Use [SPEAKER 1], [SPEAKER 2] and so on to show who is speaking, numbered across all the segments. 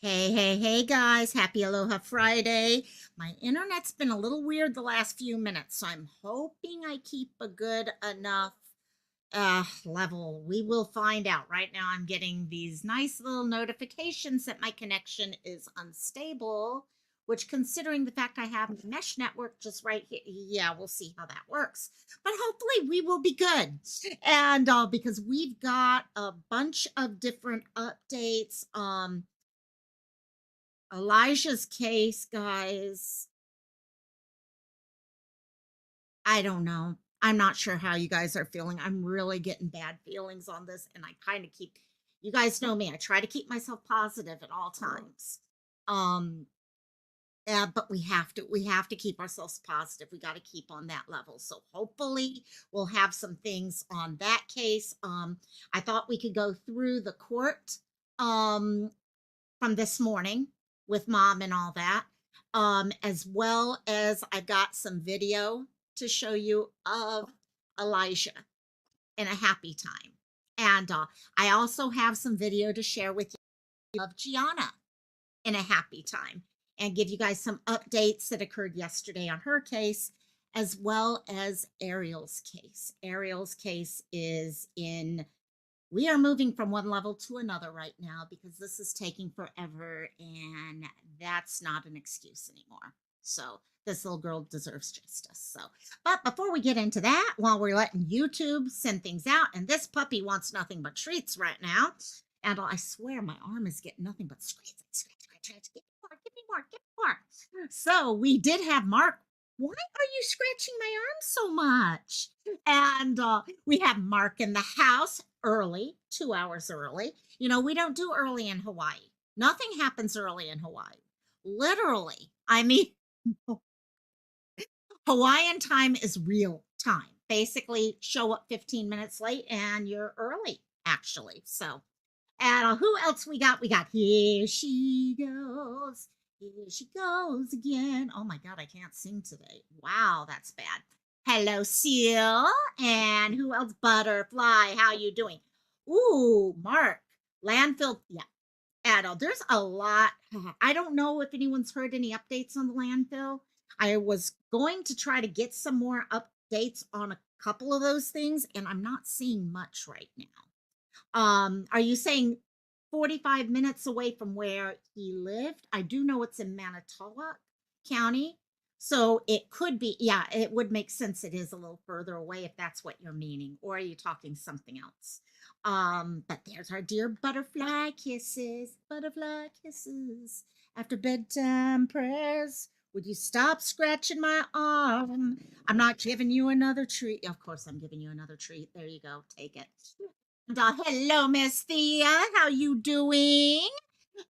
[SPEAKER 1] Hey, guys. Happy Aloha Friday. My internet's been a little weird the last few minutes, so I'm hoping I keep a good enough level. We will find out. Right now, I'm getting these nice little notifications that my connection is unstable, which, considering the fact I have a mesh network just right here, yeah, we'll see how that works. But hopefully, we will be good. And because we've got a bunch of different updates. Elijah's case, guys, I don't know. I'm not sure how you guys are feeling. I'm really getting bad feelings on this, and I kind of keep, you guys know me, I try to keep myself positive at all times. Um, yeah, but we have to keep ourselves positive. We got to keep on that level. So hopefully we'll have some things on that case. I thought we could go through the court um from this morning with mom and all that. As well as I got some video to show you of Elijah in a happy time. And I also have some video to share with you of Gianna in a happy time and give you guys some updates that occurred yesterday on her case, as well as Ariel's case. Ariel's case is in, we are moving from one level to another right now because this is taking forever, and that's not an excuse anymore. So this little girl deserves justice. So, but before we get into that, while we're letting YouTube send things out, and this puppy wants nothing but treats right now, and I swear my arm is getting nothing but scratch. Give me more, give me more, give me more. So we did have Mark. Why are you scratching my arm so much? And we have Mark in the house early, 2 hours early. You know, we don't do early in Hawaii. Nothing happens early in Hawaii. Literally. I mean, Hawaiian time is real time. Basically, show up 15 minutes late and you're early, actually. So, and who else we got? We got Here She Goes. Here she goes again. Oh my God, I can't sing today. Wow, that's bad. Hello, Seal. And who else? Butterfly. How you doing? Ooh, Mark. Landfill. Yeah. Adult. There's a lot. I don't know if anyone's heard any updates on the landfill. I was going to try to get some more updates on a couple of those things, and I'm not seeing much right now. Are you saying 45 minutes away from where he lived? I do know it's in Manitowoc County. So it could be, yeah, it would make sense. It is a little further away if that's what you're meaning. Or are you talking something else? But there's our dear butterfly kisses, butterfly kisses. After bedtime prayers, would you stop scratching my arm? I'm not giving you another treat. Of course, I'm giving you another treat. There you go. Take it. And hello, Miss Thea. How you doing?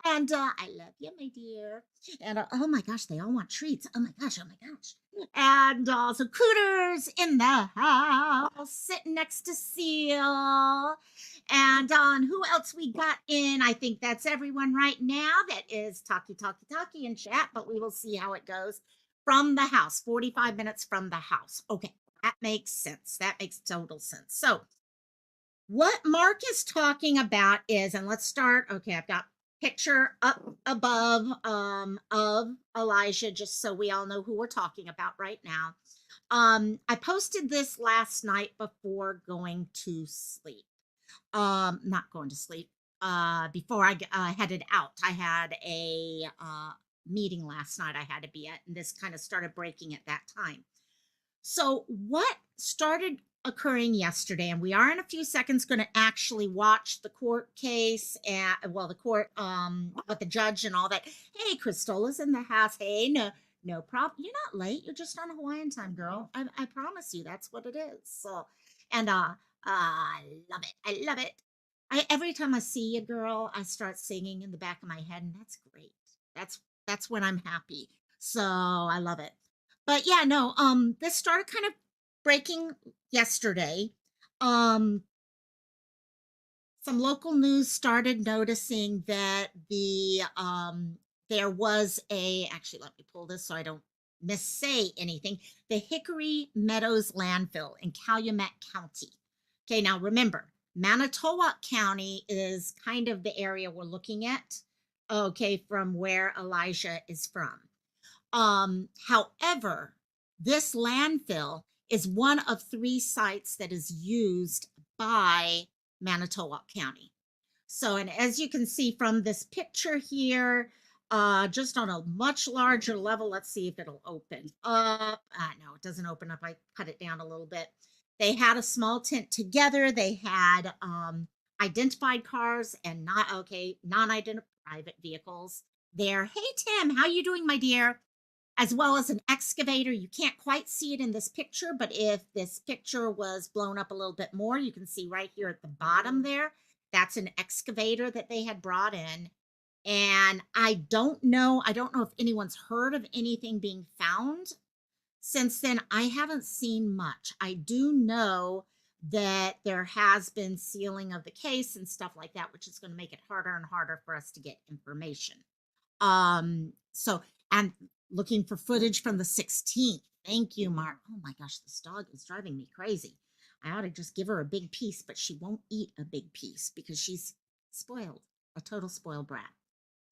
[SPEAKER 1] And I love you, my dear. And oh my gosh, they all want treats. Oh my gosh, oh my gosh. And so Cooter's in the house, sitting next to Seal. And who else we got in? I think that's everyone right now that is talkie in chat, but we will see how it goes from the house. 45 minutes from the house. Okay, that makes sense. That makes total sense. So what Mark is talking about is, and let's start. Okay, I've got picture up above of Elijah, just so we all know who we're talking about right now. I posted this last night before going to sleep. Not going to sleep. Before I headed out, I had a meeting last night I had to be at, and this kind of started breaking at that time. So, what started occurring yesterday, and we are in a few seconds going to actually watch the court case and, well, the court with the judge and all that. Hey, Cristola's in the house. Hey, no problem. You're not late. You're just on Hawaiian time, girl. I promise you, that's what it is. So, and I love it. I love it. Every time I see you, girl, I start singing in the back of my head, and that's great. That's when I'm happy. So I love it. But yeah, no, this started kind of breaking yesterday. Um, some local news started noticing that there was a, actually let me pull this so I don't missay anything, the Hickory Meadows landfill in Calumet County. Okay, now remember, Manitowoc County is kind of the area we're looking at. okay, from where Elijah is from. However, this landfill is one of three sites that is used by Manitowoc County. So, and as you can see from this picture here, just on a much larger level, let's see if it'll open up. No, it doesn't open up. I cut it down a little bit. They had a small tent together. They had identified cars and not okay, non-identified private vehicles there. Hey Tim, how you doing, my dear? As well as an excavator. You can't quite see it in this picture, but if this picture was blown up a little bit more, you can see right here at the bottom there, that's an excavator that they had brought in. And I don't know if anyone's heard of anything being found since then. I haven't seen much. I do know that there has been sealing of the case and stuff like that, which is going to make it harder and harder for us to get information. So, and looking for footage from the 16th. Thank you, Mark. Oh my gosh, this dog is driving me crazy. I ought to just give her a big piece, but she won't eat a big piece because she's spoiled, a total spoiled brat.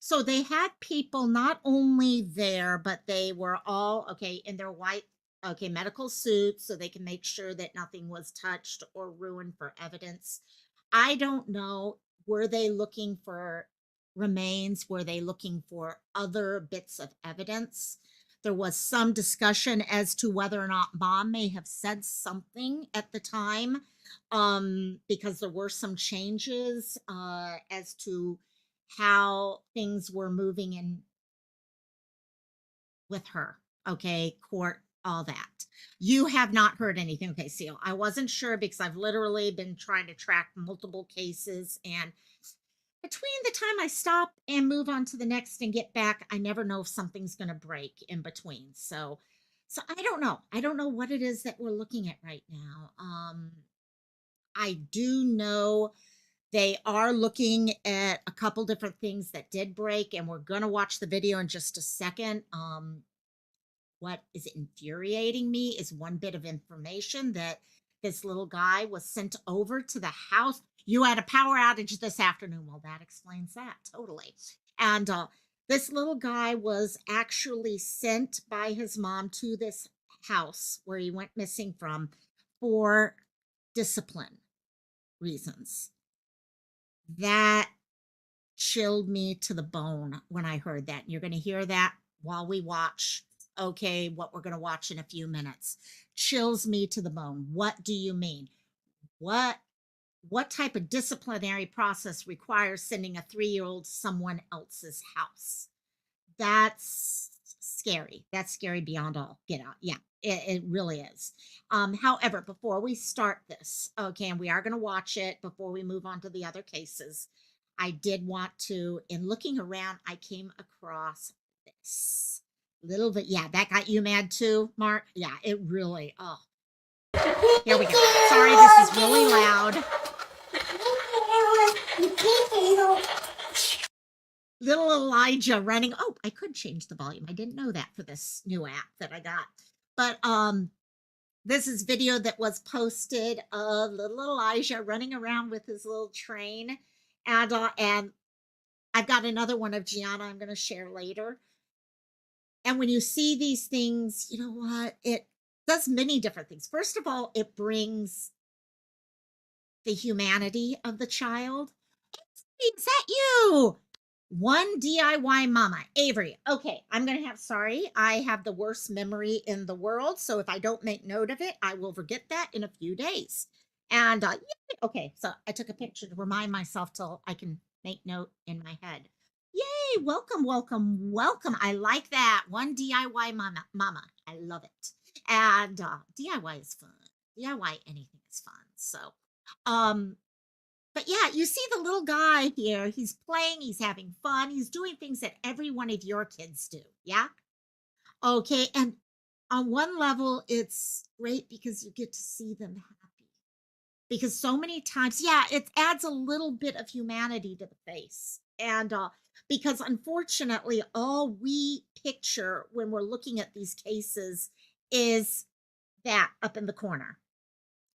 [SPEAKER 1] So they had people not only there, but they were all okay in their white, okay, medical suits so they can make sure that nothing was touched or ruined for evidence. I don't know. Were they looking for remains? Were they looking for other bits of evidence? There was some discussion as to whether or not mom may have said something at the time, because there were some changes as to how things were moving in with her. Okay, court, all that. You have not heard anything. Okay, Seal. I wasn't sure because I've literally been trying to track multiple cases, and between the time I stop and move on to the next and get back, I never know if something's going to break in between. So I don't know. I don't know what it is that we're looking at right now. I do know they are looking at a couple different things that did break, and we're going to watch the video in just a second. What is infuriating me is one bit of information that this little guy was sent over to the house. You had a power outage this afternoon. Well, that explains that totally. And this little guy was actually sent by his mom to this house where he went missing from for discipline reasons. That chilled me to the bone when I heard that. You're going to hear that while we watch, okay, what we're going to watch in a few minutes. Chills me to the bone. What do you mean? What what type of disciplinary process requires sending a 3-year-old to someone else's house? That's scary. That's scary beyond all get out. Yeah, it really is. However, before we start this, okay, and we are going to watch it before we move on to the other cases, I did want to, in looking around, I came across this little bit. Yeah, that got you mad too, Mark. Yeah, it really. Oh, here we go. Sorry, this is really loud. Little Elijah running. Oh, I could change the volume. I didn't know that for this new app that I got. But this is video that was posted of little Elijah running around with his little train. And I've got another one of Gianna I'm going to share later. And when you see these things, you know what? It does many different things. First of all, it brings the humanity of the child. Is that you? One DIY mama, Avery. Okay, I'm going to have, sorry, I have the worst memory in the world. So if I don't make note of it, I will forget that in a few days. And yay, okay, so I took a picture to remind myself till I can make note in my head. Yay, welcome, welcome, welcome. I like that. One DIY mama. I love it. And DIY is fun. DIY anything is fun. So, but yeah, you see the little guy here. He's playing, he's having fun, he's doing things that every one of your kids do. Yeah. Okay. And on one level, it's great because you get to see them happy. Because so many times, yeah, it adds a little bit of humanity to the face. And because unfortunately, all we picture when we're looking at these cases is that up in the corner.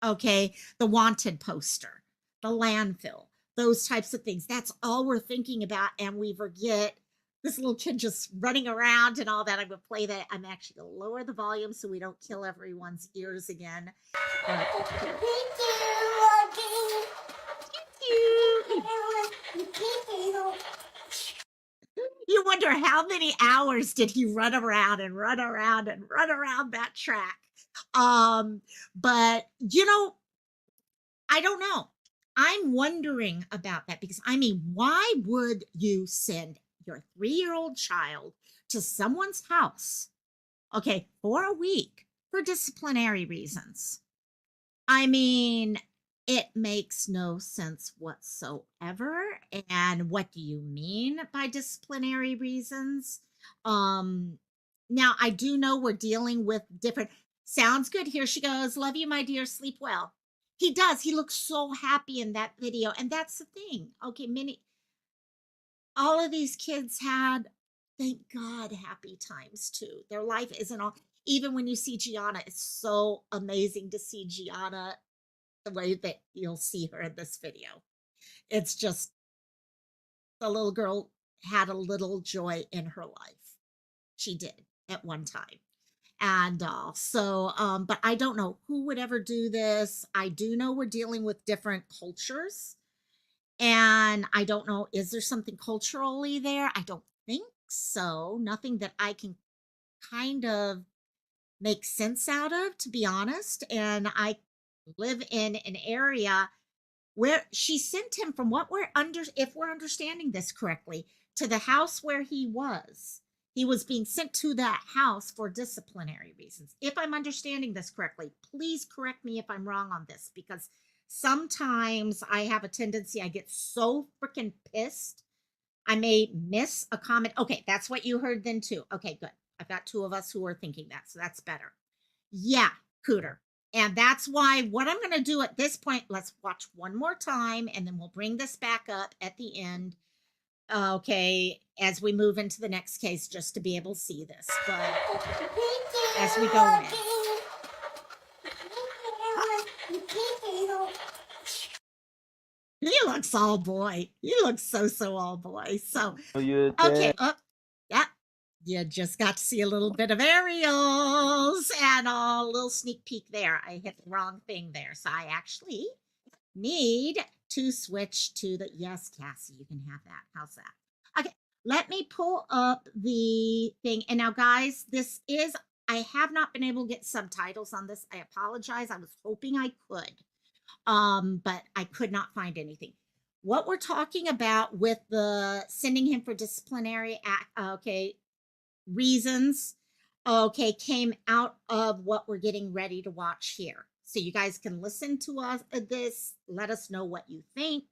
[SPEAKER 1] Okay. The wanted poster, the landfill, those types of things. That's all we're thinking about. And we forget this little kid just running around and all that. I'm going to play that. I'm actually going to lower the volume so we don't kill everyone's ears again. But, you wonder how many hours did he run around and run around and run around that track. But I don't know. I'm wondering about that because why would you send your 3-year-old child to someone's house, okay, for a week for disciplinary reasons? It makes no sense whatsoever. And what do you mean by disciplinary reasons? Now I do know we're dealing with different. Sounds good. Here she goes. Love you, my dear. Sleep well. He does. He looks so happy in that video. And that's the thing. Okay, all of these kids had, thank God, happy times too. Their life isn't all, even when you see Gianna, it's so amazing to see Gianna the way that you'll see her in this video. It's just, the little girl had a little joy in her life. She did at one time. And but I don't know who would ever do this. I do know we're dealing with different cultures. And I don't know, is there something culturally there? I don't think so. Nothing that I can kind of make sense out of, to be honest. And I live in an area where she sent him from if we're understanding this correctly, to the house where he was. He was being sent to that house for disciplinary reasons. If I'm understanding this correctly, please correct me if I'm wrong on this, because sometimes I have a tendency, I get so freaking pissed, I may miss a comment. Okay, that's what you heard then too. Okay, good. I've got 2 of us who are thinking that, so that's better. Yeah, Cooter. And that's why what I'm going to do at this point, let's watch one more time, and then we'll bring this back up at the end. Okay, as we move into the next case, just to be able to see this. But as we go in. He looks all boy. He looks so all boy. So, okay. Yeah. You just got to see a little bit of aerials and a little sneak peek there. I hit the wrong thing there. So I actually need to switch to the, yes, Cassie, you can have that. How's that? Okay. Let me pull up the thing. And now, guys, I have not been able to get subtitles on this. I apologize. I was hoping I could. But I could not find anything. What we're talking about with the sending him for disciplinary reasons, came out of what we're getting ready to watch here. So you guys can listen to us this, let us know what you think.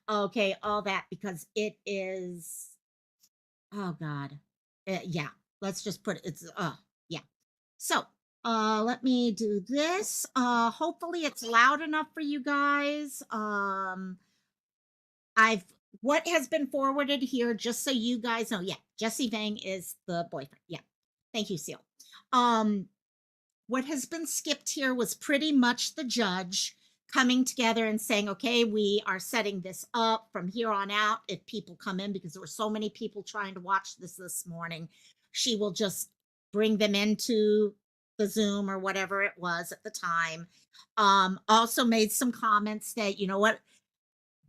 [SPEAKER 1] Okay, all that, because it is, oh God. Yeah, let's just put it's yeah. So let me do this. Hopefully it's loud enough for you guys. What has been forwarded here, just so you guys know. Yeah, Jesse Vang is the boyfriend. Yeah. Thank you, Seal. What has been skipped here was pretty much the judge coming together and saying, okay, we are setting this up from here on out. If people come in, because there were so many people trying to watch this morning, she will just bring them into the Zoom or whatever it was at the time. Also made some comments that, you know what,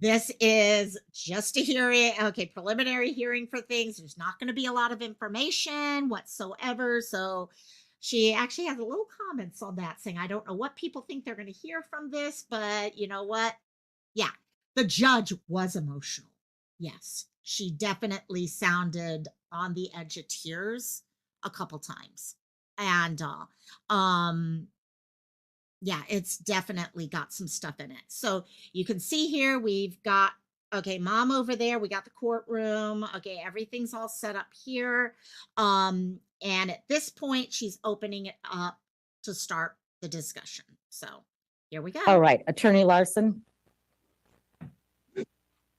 [SPEAKER 1] this is just a hearing, okay, preliminary hearing for things. There's not going to be a lot of information whatsoever. So she actually has a little comments on that saying, I don't know what people think they're going to hear from this, but you know what? Yeah, the judge was emotional. Yes, she definitely sounded on the edge of tears a couple times. And yeah, it's definitely got some stuff in it. So you can see here, we've got, okay, mom over there. We got the courtroom. Okay, everything's all set up here. And at this point, she's opening it up to start the discussion. So here we go.
[SPEAKER 2] All right, Attorney Larson.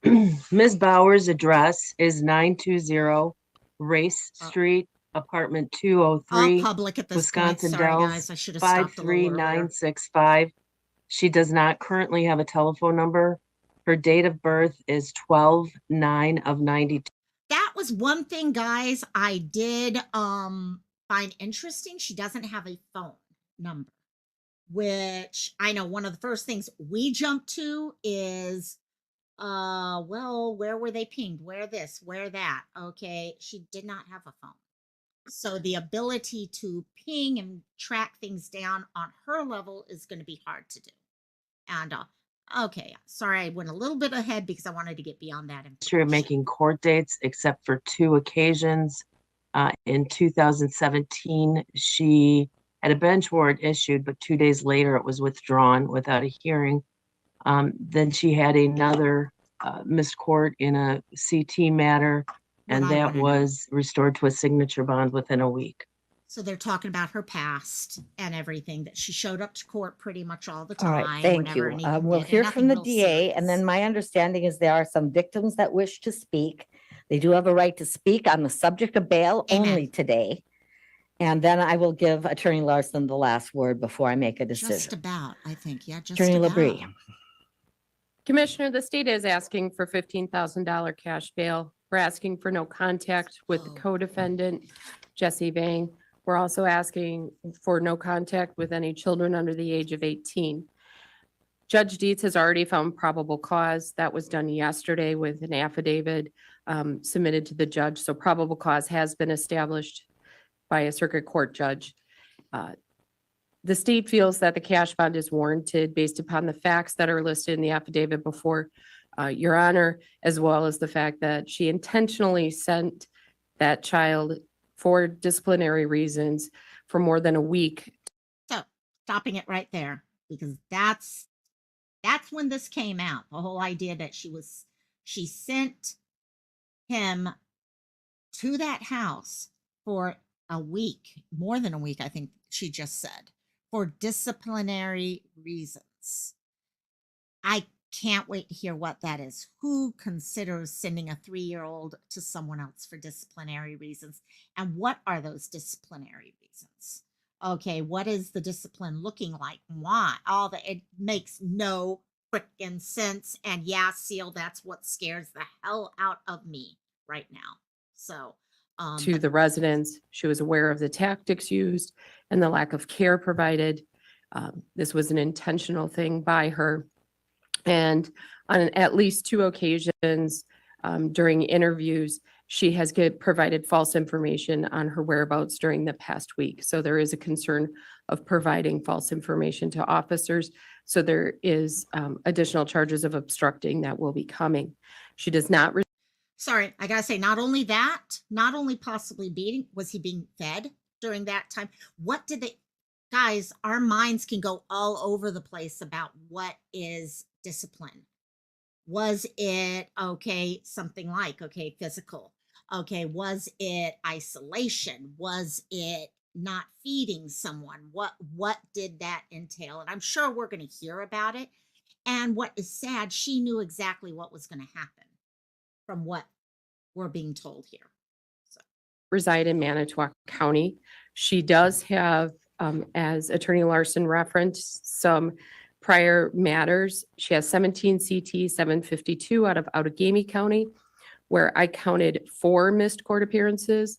[SPEAKER 3] Ms. Bauer's address is 920 Race Street, apartment 203,
[SPEAKER 1] all public at this
[SPEAKER 3] Wisconsin
[SPEAKER 1] point. Sorry,
[SPEAKER 3] Dells,
[SPEAKER 1] guys, I should have stopped a little earlier.
[SPEAKER 3] 53965. She does not currently have a telephone number. Her date of birth is 12/9 of 92.
[SPEAKER 1] That was one thing, guys, I did find interesting. She doesn't have a phone number, which I know one of the first things we jump to is well, where were they pinged? Where this, where that? Okay, she did not have a phone. So the ability to ping and track things down on her level is going to be hard to do. And okay, sorry, I went a little bit ahead because I wanted to get beyond that
[SPEAKER 3] History of
[SPEAKER 1] information.
[SPEAKER 3] making court dates except for 2 occasions. In 2017, she had a bench warrant issued, but 2 days later it was withdrawn without a hearing. Then she had another missed court in a CT matter, and
[SPEAKER 1] What I
[SPEAKER 3] that
[SPEAKER 1] wanna know.
[SPEAKER 3] was restored to a signature bond within a week.
[SPEAKER 1] So they're talking about her past and everything, that she showed up to court pretty much all the time.
[SPEAKER 2] All right, thank
[SPEAKER 1] whenever
[SPEAKER 2] you.
[SPEAKER 1] anything
[SPEAKER 2] We'll
[SPEAKER 1] did, and
[SPEAKER 2] hear
[SPEAKER 1] nothing
[SPEAKER 2] from the
[SPEAKER 1] real
[SPEAKER 2] DA, and then
[SPEAKER 1] serious.
[SPEAKER 2] my understanding is there are some victims that wish to speak. They do have a right to speak on the subject of bail
[SPEAKER 1] Amen.
[SPEAKER 2] only today. And then I will give Attorney Larson the last word before I make a
[SPEAKER 1] Just
[SPEAKER 2] decision.
[SPEAKER 1] about, I think. Yeah, just
[SPEAKER 2] Attorney
[SPEAKER 1] about.
[SPEAKER 2] LaBrie.
[SPEAKER 4] Commissioner, the state is asking for $15,000 cash bail. We're asking for no contact with the
[SPEAKER 1] Oh.
[SPEAKER 4] co-defendant, Jesse Vang. We're also asking for no contact with any children under the age of 18. Judge Dietz has already found probable cause. That was done yesterday with an affidavit submitted to the judge. So probable cause has been established by a circuit court judge. The state feels that the cash bond is warranted based upon the facts that are listed in the affidavit before Your Honor, as well as the fact that she intentionally sent that child for disciplinary reasons for more than a week.
[SPEAKER 1] So stopping it right there, because that's when this came out. The whole idea that she sent him to that house for a week, more than a week, I think she just said, for disciplinary reasons. I can't wait to hear what that is. Who considers sending a 3-year-old to someone else for disciplinary reasons? And what are those disciplinary reasons? Okay, what is the discipline looking like? Why? It makes no freaking sense. And yeah, Seal, that's what scares the hell out of me right now. So
[SPEAKER 4] To the residents, she was aware of the tactics used and the lack of care provided. This was an intentional thing by her. And on at least 2 occasions during interviews, she has provided false information on her whereabouts during the past week. So there is a concern of providing false information to officers. So there is additional charges of obstructing that will be coming. She does not.
[SPEAKER 1] Sorry, I gotta say, not only that, not only possibly was he being fed during that time? What did they, guys, our minds can go all over the place about what is discipline. Was it, okay, something like, okay, physical? Okay, was it isolation? Was it not feeding someone? What did that entail? And I'm sure we're going to hear about it. And what is sad, she knew exactly what was going to happen from what we're being told here. So.
[SPEAKER 4] Reside in Manitowoc County. She does have, as Attorney Larson referenced, some prior matters. She has 17 CT 752 out of Outagamie County, where I counted 4 missed court appearances.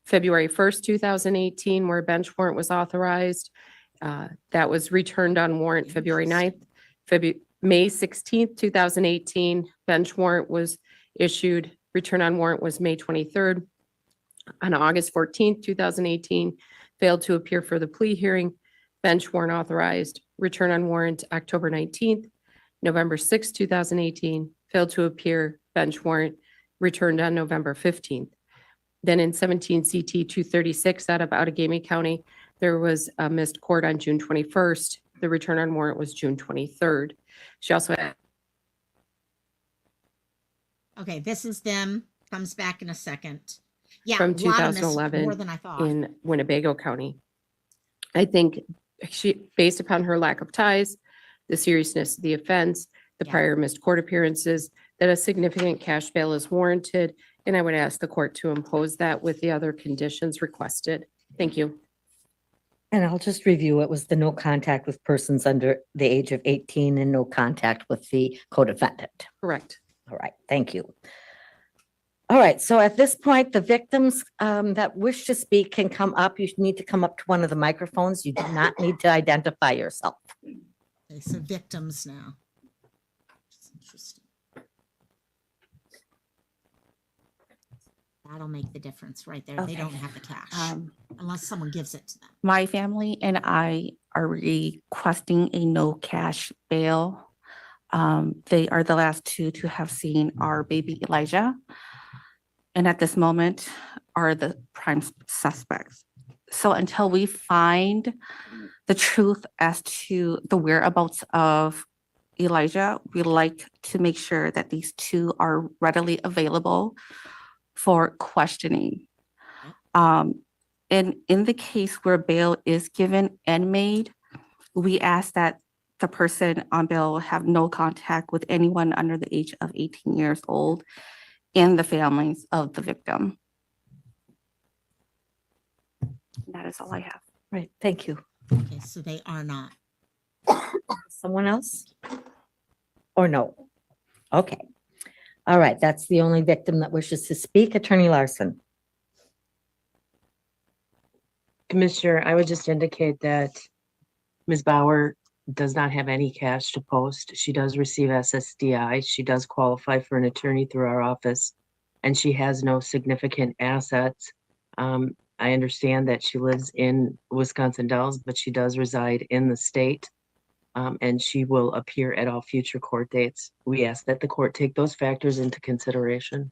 [SPEAKER 4] February 1st, 2018, where a bench warrant was authorized. That was returned on warrant February 9th. May 16th, 2018, bench warrant was issued. Return on warrant was May 23rd. On August 14th, 2018, failed to appear for the plea hearing. Bench warrant authorized. Return on warrant October 19th. November 6th, 2018, failed to appear. Bench warrant returned on November 15th. Then in 17 CT 236 out of Outagamie County, there was a missed court on June 21st. The return on warrant was June 23rd. She also had.
[SPEAKER 1] Okay, this is them. Comes back in a second. Yeah,
[SPEAKER 4] From
[SPEAKER 1] a lot of missed,
[SPEAKER 4] 2011
[SPEAKER 1] more than I thought.
[SPEAKER 4] in Winnebago County. I think she, based upon her lack of ties, the seriousness of the offense, the
[SPEAKER 1] Yeah.
[SPEAKER 4] prior missed court appearances, that a significant cash bail is warranted, and I would ask the court to impose that with the other conditions requested. Thank you.
[SPEAKER 2] And I'll just review, it was the no contact with persons under the age of 18 and no contact with the co-defendant.
[SPEAKER 4] Correct.
[SPEAKER 2] All right, thank you. All right, so at this point, the victims that wish to speak can come up. You need to come up to one of the microphones. You do not need to identify yourself.
[SPEAKER 1] Okay, so victims now. That's interesting. That'll make the difference right there. They
[SPEAKER 5] Okay.
[SPEAKER 1] don't have the cash unless someone gives it to them.
[SPEAKER 5] My family and I are requesting a no cash bail. They are the last two to have seen our baby Elijah. And at this moment are the prime suspects. So until we find the truth as to the whereabouts of Elijah, we like to make sure that these two are readily available for questioning. And in the case where bail is given and made, we ask that the person on bail have no contact with anyone under the age of 18 years old and the families of the victim. That is all I have.
[SPEAKER 2] Right, thank you.
[SPEAKER 1] Okay, so they are not.
[SPEAKER 2] Someone else? Or no? Okay. All right, that's the only victim that wishes to speak. Attorney Larson.
[SPEAKER 3] Commissioner, I would just indicate that Ms. Bauer does not have any cash to post. She does receive SSDI. She does qualify for an attorney through our office, and she has no significant assets. I understand that she lives in Wisconsin Dells, but she does reside in the state, and she will appear at all future court dates. We ask that the court take those factors into consideration.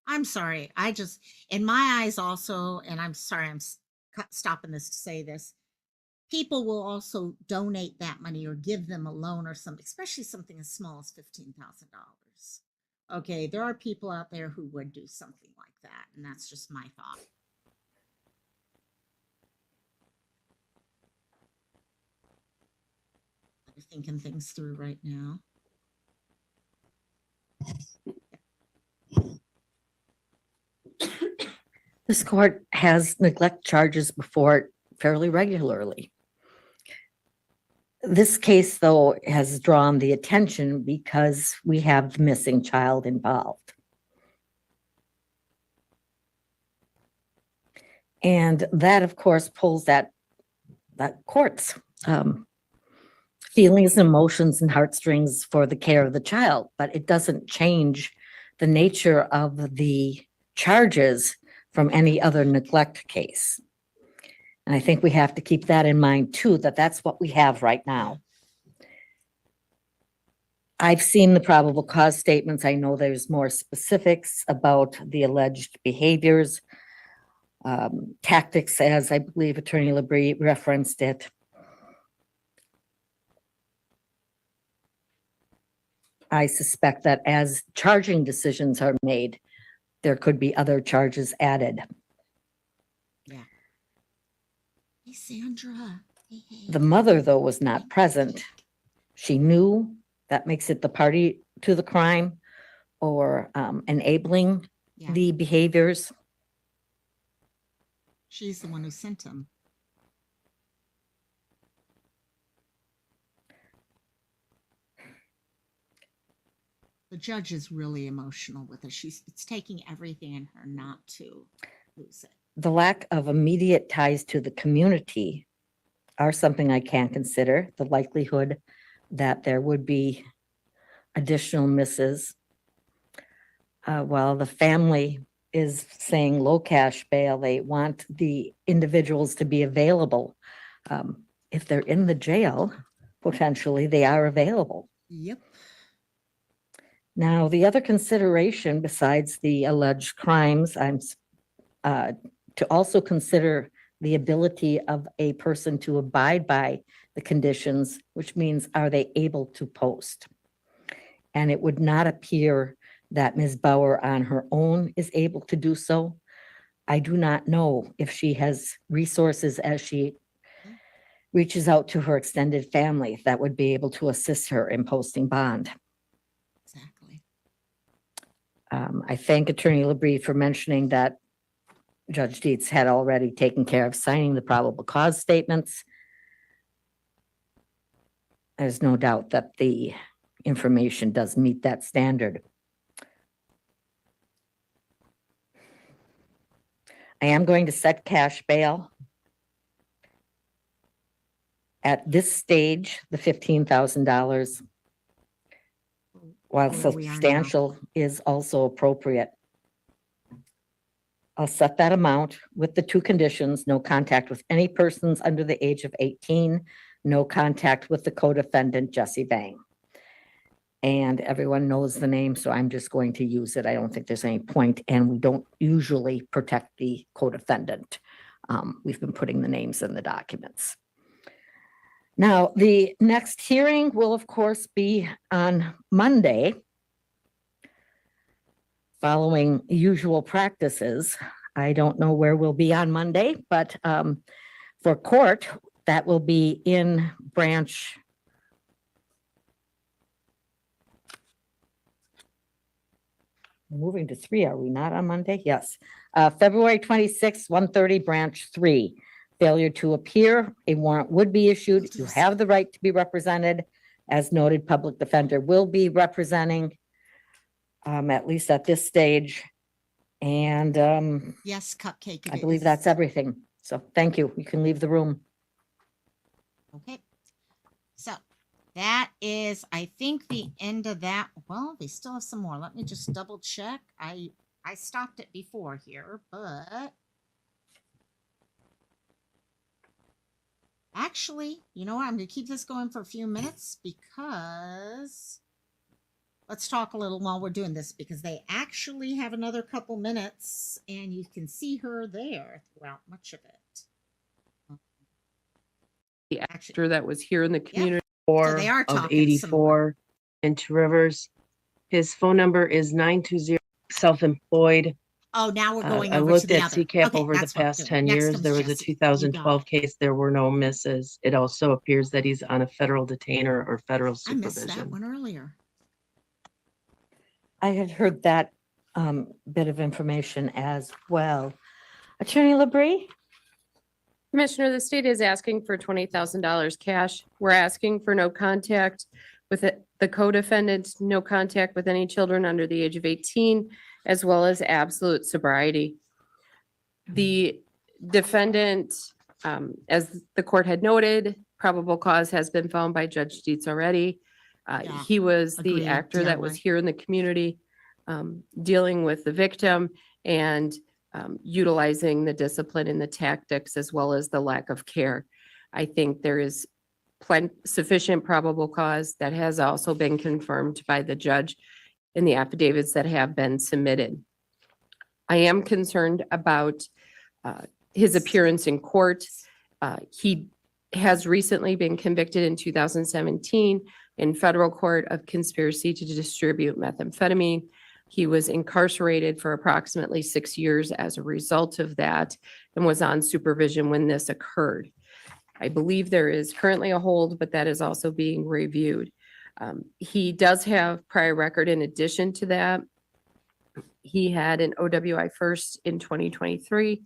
[SPEAKER 1] I'm sorry. I just, in my eyes also, and I'm sorry, stopping this to say this. People will also donate that money or give them a loan or something, especially something as small as $15,000. Okay, there are people out there who would do something like that, and that's just my thought. I'm thinking things through right now.
[SPEAKER 2] This court has neglect charges before it fairly regularly. This case, though, has drawn the attention because we have the missing child involved. And that, of course, pulls that court's feelings and emotions and heartstrings for the care of the child, but it doesn't change the nature of the charges from any other neglect case. And I think we have to keep that in mind too, that that's what we have right now. I've seen the probable cause statements. I know there's more specifics about the alleged behaviors, tactics, as I believe Attorney Labrie referenced it. I suspect that as charging decisions are made, there could be other charges added.
[SPEAKER 1] Hey, Sandra. Hey, hey.
[SPEAKER 2] The mother, though, was not present. She knew, that makes it the party to the crime or enabling
[SPEAKER 1] Yeah,
[SPEAKER 2] the behaviors.
[SPEAKER 1] she's the one who sent him. The judge is really emotional with it. It's taking everything in her not to lose it.
[SPEAKER 2] The lack of immediate ties to the community are something I can consider. The likelihood that there would be additional misses. While the family is saying low cash bail, they want the individuals to be available. If they're in the jail, potentially they are available.
[SPEAKER 1] Yep.
[SPEAKER 2] Now, the other consideration besides the alleged crimes, to also consider the ability of a person to abide by the conditions, which means are they able to post? And it would not appear that Ms. Bauer on her own is able to do so. I do not know if she has resources as she reaches out to her extended family that would be able to assist her in posting bond.
[SPEAKER 1] Exactly.
[SPEAKER 2] I thank Attorney Labrie for mentioning that Judge Dietz had already taken care of signing the probable cause statements. There's no doubt that the information does meet that standard. I am going to set cash bail. At this stage, the $15,000, while
[SPEAKER 1] Where we are now.
[SPEAKER 2] substantial, is also appropriate. I'll set that amount with the two conditions: no contact with any persons under the age of 18, no contact with the co-defendant, Jesse Bang. And everyone knows the name, so I'm just going to use it. I don't think there's any point, and we don't usually protect the co-defendant. We've been putting the names in the documents. Now, the next hearing will, of course, be on Monday, following usual practices. I don't know where we'll be on Monday, but for court, that will be in branch. We're moving to 3, are we not on Monday? Yes. February 26th, 1:30, branch 3. Failure to appear, a warrant would be issued. You have the right to be represented. As noted, public defender will be representing, at least at this stage. And
[SPEAKER 1] Yes, Cupcake.
[SPEAKER 2] I
[SPEAKER 1] it
[SPEAKER 2] believe
[SPEAKER 1] is.
[SPEAKER 2] that's everything. So thank you. You can leave the room.
[SPEAKER 1] Okay. So that is, I think, the end of that. Well, we still have some more. Let me just double check. I stopped it before here, but actually, you know what? I'm going to keep this going for a few minutes because let's talk a little while we're doing this, because they actually have another couple minutes and you can see her there throughout much of it.
[SPEAKER 4] The
[SPEAKER 1] Actually,
[SPEAKER 4] actor that was here in the community.
[SPEAKER 1] So they are
[SPEAKER 3] of
[SPEAKER 1] talking some more.
[SPEAKER 3] 84 in Two Rivers. His phone number is 920, self-employed.
[SPEAKER 1] oh, now we're going
[SPEAKER 3] I
[SPEAKER 1] over
[SPEAKER 3] looked
[SPEAKER 1] to the
[SPEAKER 3] at
[SPEAKER 1] other.
[SPEAKER 3] CCAP
[SPEAKER 1] Okay,
[SPEAKER 3] over the
[SPEAKER 1] that's what I'm
[SPEAKER 3] past
[SPEAKER 1] doing.
[SPEAKER 3] 10
[SPEAKER 1] Next
[SPEAKER 3] years.
[SPEAKER 1] comes
[SPEAKER 3] There was a
[SPEAKER 1] Jesse. You got
[SPEAKER 3] 2012
[SPEAKER 1] it.
[SPEAKER 3] case. There were no misses. It also appears that he's on a federal detainer or federal
[SPEAKER 1] I missed that
[SPEAKER 3] supervision.
[SPEAKER 1] one earlier.
[SPEAKER 2] I had heard that bit of information as well. Attorney LaBrie?
[SPEAKER 4] Commissioner, the state is asking for $20,000 cash. We're asking for no contact with the co-defendant, no contact with any children under the age of 18, as well as absolute sobriety. The defendant, as the court had noted, probable cause has been found by Judge Dietz already.
[SPEAKER 1] Yeah,
[SPEAKER 4] He was
[SPEAKER 1] agreed.
[SPEAKER 4] the actor
[SPEAKER 1] Yeah,
[SPEAKER 4] that was
[SPEAKER 1] right.
[SPEAKER 4] here in the community, dealing with the victim and utilizing the discipline and the tactics, as well as the lack of care. I think there is sufficient probable cause that has also been confirmed by the judge in the affidavits that have been submitted. I am concerned about his appearance in court. He has recently been convicted in 2017 in federal court of conspiracy to distribute methamphetamine. He was incarcerated for approximately 6 years as a result of that and was on supervision when this occurred. I believe there is currently a hold, but that is also being reviewed. He does have prior record in addition to that. He had an OWI first in 2023.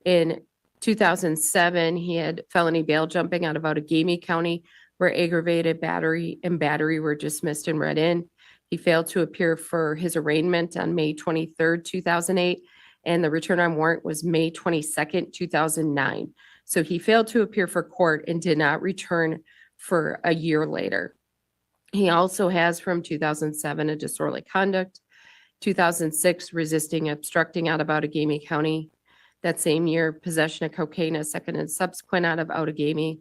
[SPEAKER 4] In 2007, he had felony bail jumping out of Outagamie County, where aggravated battery and battery were dismissed and read in. He failed to appear for his arraignment on May 23rd, 2008, and the return on warrant was May 22nd, 2009. So he failed to appear for court and did not return for a year later. He also has from 2007 a disorderly conduct, 2006 resisting obstructing out of Outagamie County. That same year, possession of cocaine, a second and subsequent out of Outagamie.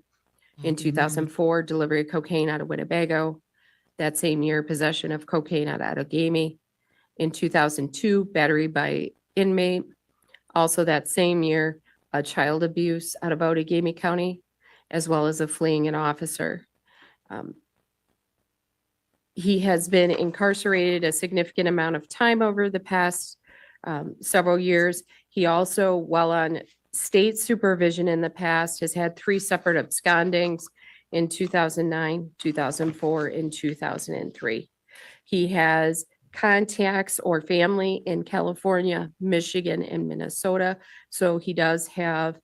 [SPEAKER 4] In 2004, delivery of cocaine out of Winnebago. That same year, possession of cocaine out of Outagamie. In 2002, battery by inmate. Also that same year, a child abuse out of Outagamie County, as well as a fleeing an officer. He has been incarcerated a significant amount of time over the past several years. He also, while on state supervision in the past, has had 3 separate abscondings in 2009, 2004, and 2003. He has contacts or family in California, Michigan, and Minnesota. So he does have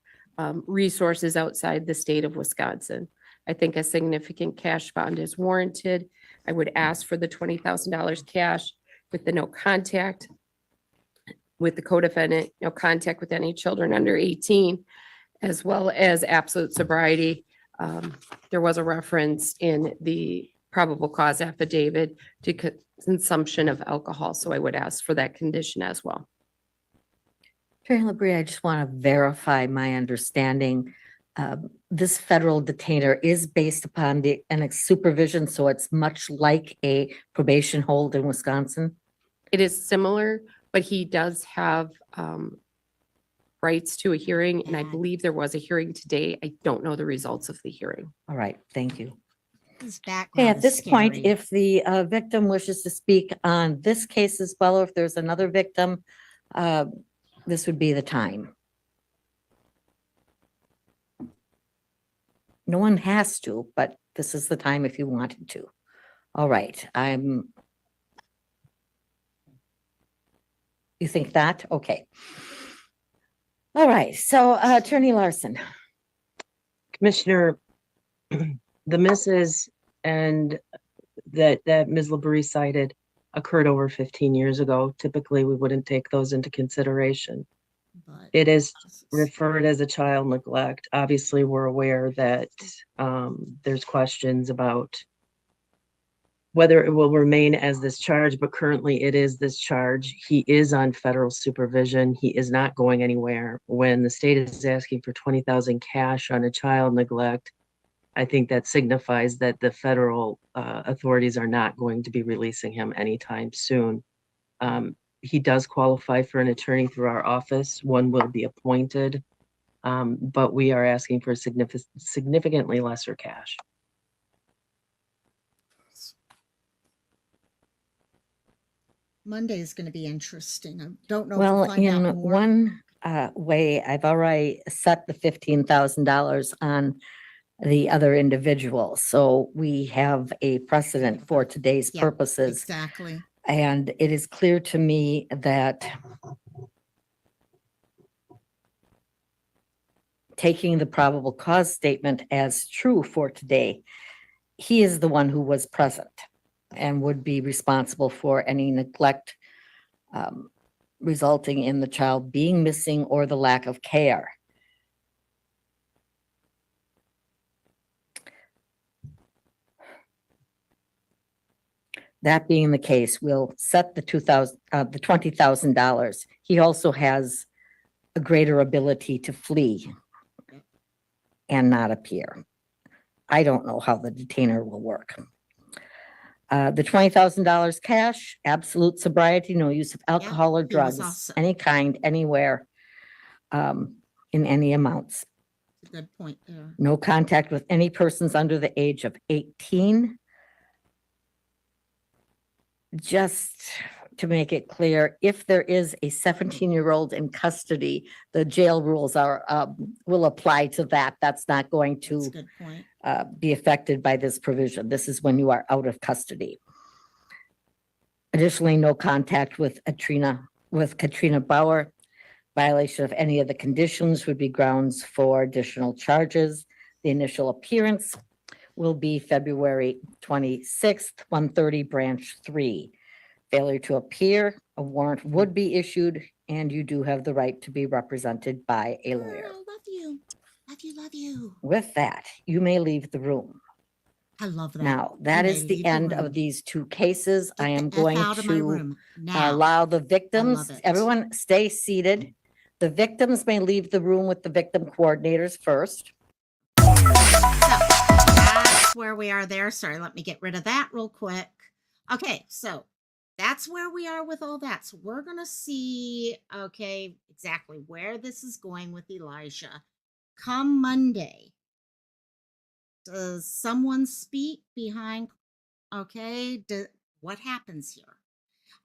[SPEAKER 4] resources outside the state of Wisconsin. I think a significant cash bond is warranted. I would ask for the $20,000 cash with the no contact with the co-defendant, no contact with any children under 18, as well as absolute sobriety. There was a reference in the probable cause affidavit to consumption of alcohol, so I would ask for that condition as well.
[SPEAKER 2] Attorney LaBrie, I just want to verify my understanding. This federal detainer is based upon an supervision, so it's much like a probation hold in Wisconsin.
[SPEAKER 4] It is similar, but he does have rights to a hearing, and I
[SPEAKER 1] And-
[SPEAKER 4] believe there was a hearing today. I don't know the results of the hearing.
[SPEAKER 2] All right, thank you.
[SPEAKER 1] His
[SPEAKER 2] Okay,
[SPEAKER 1] background
[SPEAKER 2] at
[SPEAKER 1] is
[SPEAKER 2] this point,
[SPEAKER 1] scary.
[SPEAKER 2] if the victim wishes to speak on this case as well, or if there's another victim, this would be the time. No one has to, but this is the time if you wanted to. All right, you think that? Okay. All right, so Attorney Larson.
[SPEAKER 3] Commissioner, the misses and that Ms. LaBrie cited occurred over 15 years ago. Typically, we wouldn't take those into consideration.
[SPEAKER 1] But
[SPEAKER 3] It is
[SPEAKER 1] this is-
[SPEAKER 3] referred as a child neglect. Obviously, we're aware that there's questions about whether it will remain as this charge, but currently it is this charge. He is on federal supervision. He is not going anywhere. When the state is asking for 20,000 cash on a child neglect, I think that signifies that the federal authorities are not going to be releasing him anytime soon. He does qualify for an attorney through our office. One will be appointed, but we are asking for significantly lesser cash.
[SPEAKER 1] Monday is going to be interesting. I don't know if we'll
[SPEAKER 2] Well,
[SPEAKER 1] find out
[SPEAKER 2] in
[SPEAKER 1] more.
[SPEAKER 2] one way, I've already set the $15,000 on the other individual. So we have a precedent for today's
[SPEAKER 1] Yeah,
[SPEAKER 2] purposes.
[SPEAKER 1] Exactly.
[SPEAKER 2] And it is clear to me that taking the probable cause statement as true for today, he is the one who was present and would be responsible for any neglect resulting in the child being missing or the lack of care. That being the case, we'll set the $20,000. He also has a greater ability to flee and not appear. I don't know how the detainer will work. The $20,000 cash, absolute sobriety, no use of alcohol or
[SPEAKER 1] he was
[SPEAKER 2] drugs,
[SPEAKER 1] also-
[SPEAKER 2] any kind, anywhere, in any amounts.
[SPEAKER 1] Good point there.
[SPEAKER 2] No contact with any persons under the age of 18. Just to make it clear, if there is a 17-year-old in custody, the jail rules will apply to that. That's not going
[SPEAKER 1] That's a
[SPEAKER 2] to
[SPEAKER 1] good point.
[SPEAKER 2] be affected by this provision. This is when you are out of custody. Additionally, no contact with Katrina Bauer. Violation of any of the conditions would be grounds for additional charges. The initial appearance will be February 26th, 1:30, Branch 3. Failure to appear, a warrant would be issued, and you do have the right to be represented by a lawyer.
[SPEAKER 1] Girl, love you. Love you, love you.
[SPEAKER 2] With that, you may leave the room.
[SPEAKER 1] I love that.
[SPEAKER 2] Now,
[SPEAKER 1] You
[SPEAKER 2] that
[SPEAKER 1] may
[SPEAKER 2] is the
[SPEAKER 1] leave
[SPEAKER 2] end
[SPEAKER 1] room.
[SPEAKER 2] of these two cases.
[SPEAKER 1] Get
[SPEAKER 2] I
[SPEAKER 1] the
[SPEAKER 2] am
[SPEAKER 1] F
[SPEAKER 2] going
[SPEAKER 1] out of my
[SPEAKER 2] to
[SPEAKER 1] room now.
[SPEAKER 2] allow the victims,
[SPEAKER 1] it.
[SPEAKER 2] everyone stay seated. The victims may leave the room with the victim coordinators first.
[SPEAKER 1] So that's where we are there. Sorry, let me get rid of that real quick. Okay, so that's where we are with all that. So we're going to see, okay, exactly where this is going with Elijah. Come Monday, does someone speak behind? Okay, what happens here?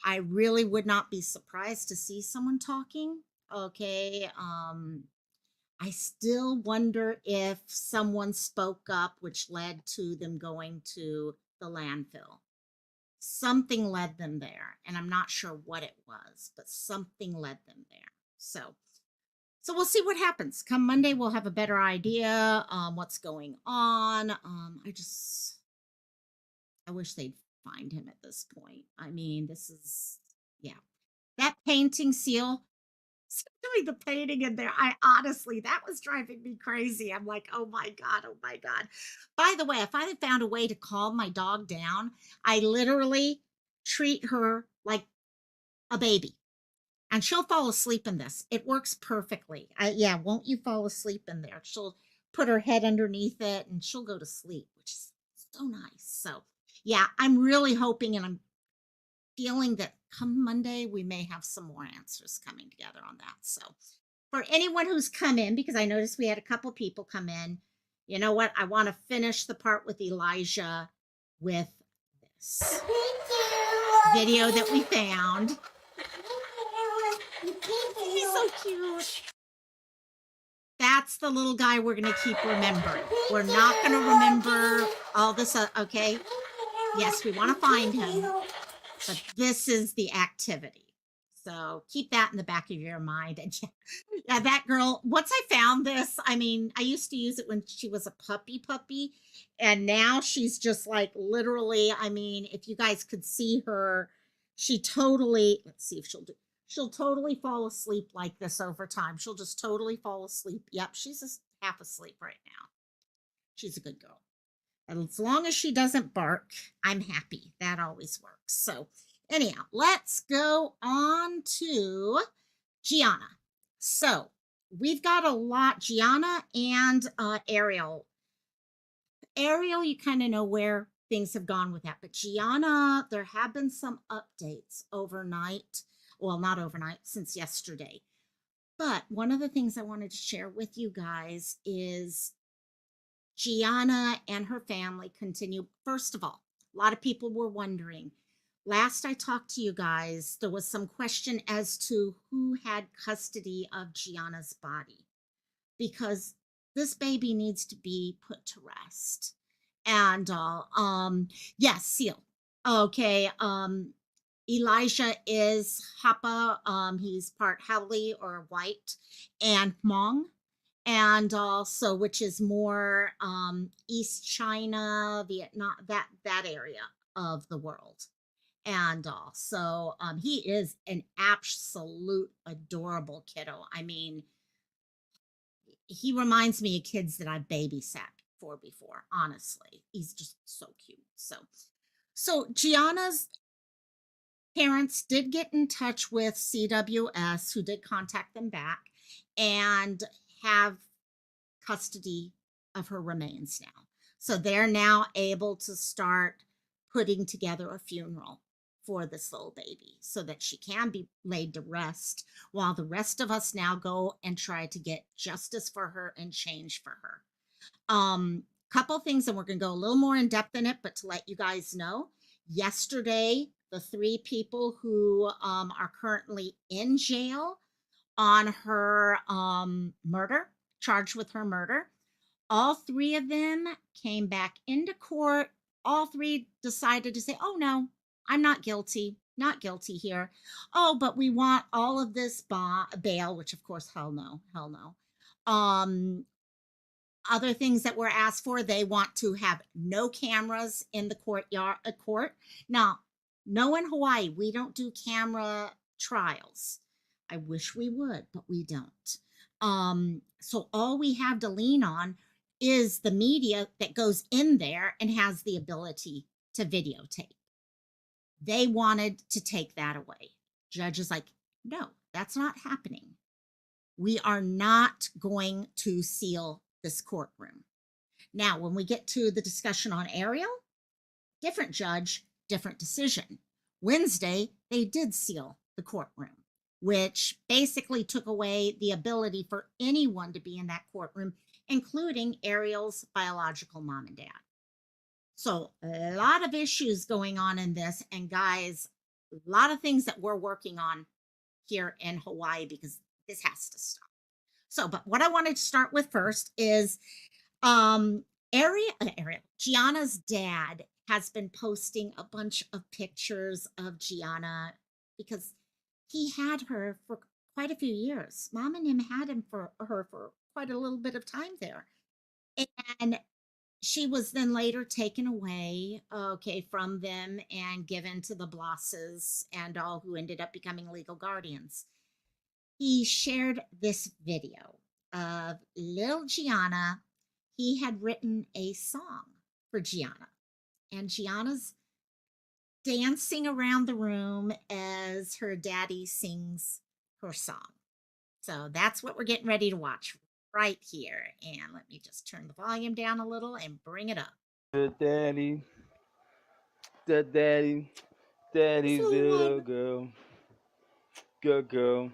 [SPEAKER 1] I really would not be surprised to see someone talking. Okay, I still wonder if someone spoke up, which led to them going to the landfill. something led them there, and I'm not sure what it was, but something led them there. So we'll see what happens. Come Monday, we'll have a better idea what's going on. I wish they'd find him at this point. I mean, this is, yeah. That painting seal, doing the painting in there, I honestly, that was driving me crazy. I'm like, oh my God, oh my God. By the way, I finally found a way to calm my dog down. I literally treat her like a baby, and she'll fall asleep in this. It works perfectly. Yeah, won't you fall asleep in there? She'll put her head underneath it and she'll go to sleep, which is so nice. So, yeah, I'm really hoping and I'm feeling that come Monday, we may have some more answers coming together on that. So, for anyone who's come in, because I noticed we had a couple people come in, you know what? I want to finish the part with Elijah with this video that we found. He's so cute. That's the little guy we're going to keep remembering. We're not going to remember all this. Okay. Yes, we want to find him, but this is the activity. So keep that in the back of your mind. And yeah, that girl, once I found this, I mean, I used to use it when she was a puppy, and now she's just like literally, I mean, if you guys could see her, she totally, let's see if she'll totally fall asleep like this over time. She'll just totally fall asleep. Yep, she's just half asleep right now. She's a good girl. And as long as she doesn't bark, I'm happy. That always works. So anyhow, let's go on to Gianna. So we've got a lot, Gianna and Ariel. Ariel, you kind of know where things have gone with that. But Gianna, there have been some updates overnight. Well, not overnight, since yesterday. But one of the things I wanted to share with you guys is Gianna and her family continue. First of all, a lot of people were wondering. Last I talked to you guys, there was some question as to who had custody of Gianna's body, because this baby needs to be put to rest. And yes, Seal. Okay, Elijah is Hapa. He's part Haole or white, and Hmong, and also which is more East China, Vietnam, that area of the world. And also he is an absolute adorable kiddo. I mean, he reminds me of kids that I've babysat for before. Honestly, he's just so cute. So Gianna's parents did get in touch with CWS, who did contact them back and have custody of her remains now. So they're now able to start putting together a funeral for this little baby so that she can be laid to rest while the rest of us now go and try to get justice for her and change for her. Couple things, and we're going to go a little more in depth in it, but to let you guys know, yesterday, the 3 people who are currently in jail on her murder, charged with her murder, all 3 of them came back into court. All 3 decided to say, oh no, I'm not guilty here. Oh, but we want all of this bail, which of course, hell no. Other things that were asked for, they want to have no cameras in the court. Now, no, in Hawaii, we don't do camera trials. I wish we would, but we don't. So all we have to lean on is the media that goes in there and has the ability to videotape. They wanted to take that away. Judge is like, no, that's not happening. We are not going to seal this courtroom. Now, when we get to the discussion on Ariel, different judge, different decision. Wednesday, they did seal the courtroom, which basically took away the ability for anyone to be in that courtroom, including Ariel's biological mom and dad. So a lot of issues going on in this. And guys, a lot of things that we're working on here in Hawaii, because this has to stop. So, but what I wanted to start with first is Gianna's dad has been posting a bunch of pictures of Gianna because he had her for quite a few years. Mom and him had him for her for quite a little bit of time there. And she was then later taken away, okay, from them and given to the Blosses and all, who ended up becoming legal guardians. He shared this video of little Gianna. He had written a song for Gianna, and Gianna's dancing around the room as her daddy sings her song. So that's what we're getting ready to watch right here. And let me just turn the volume down a little and bring it up.
[SPEAKER 6] Daddy, daddy's
[SPEAKER 1] little
[SPEAKER 6] little
[SPEAKER 1] one.
[SPEAKER 6] girl, girl.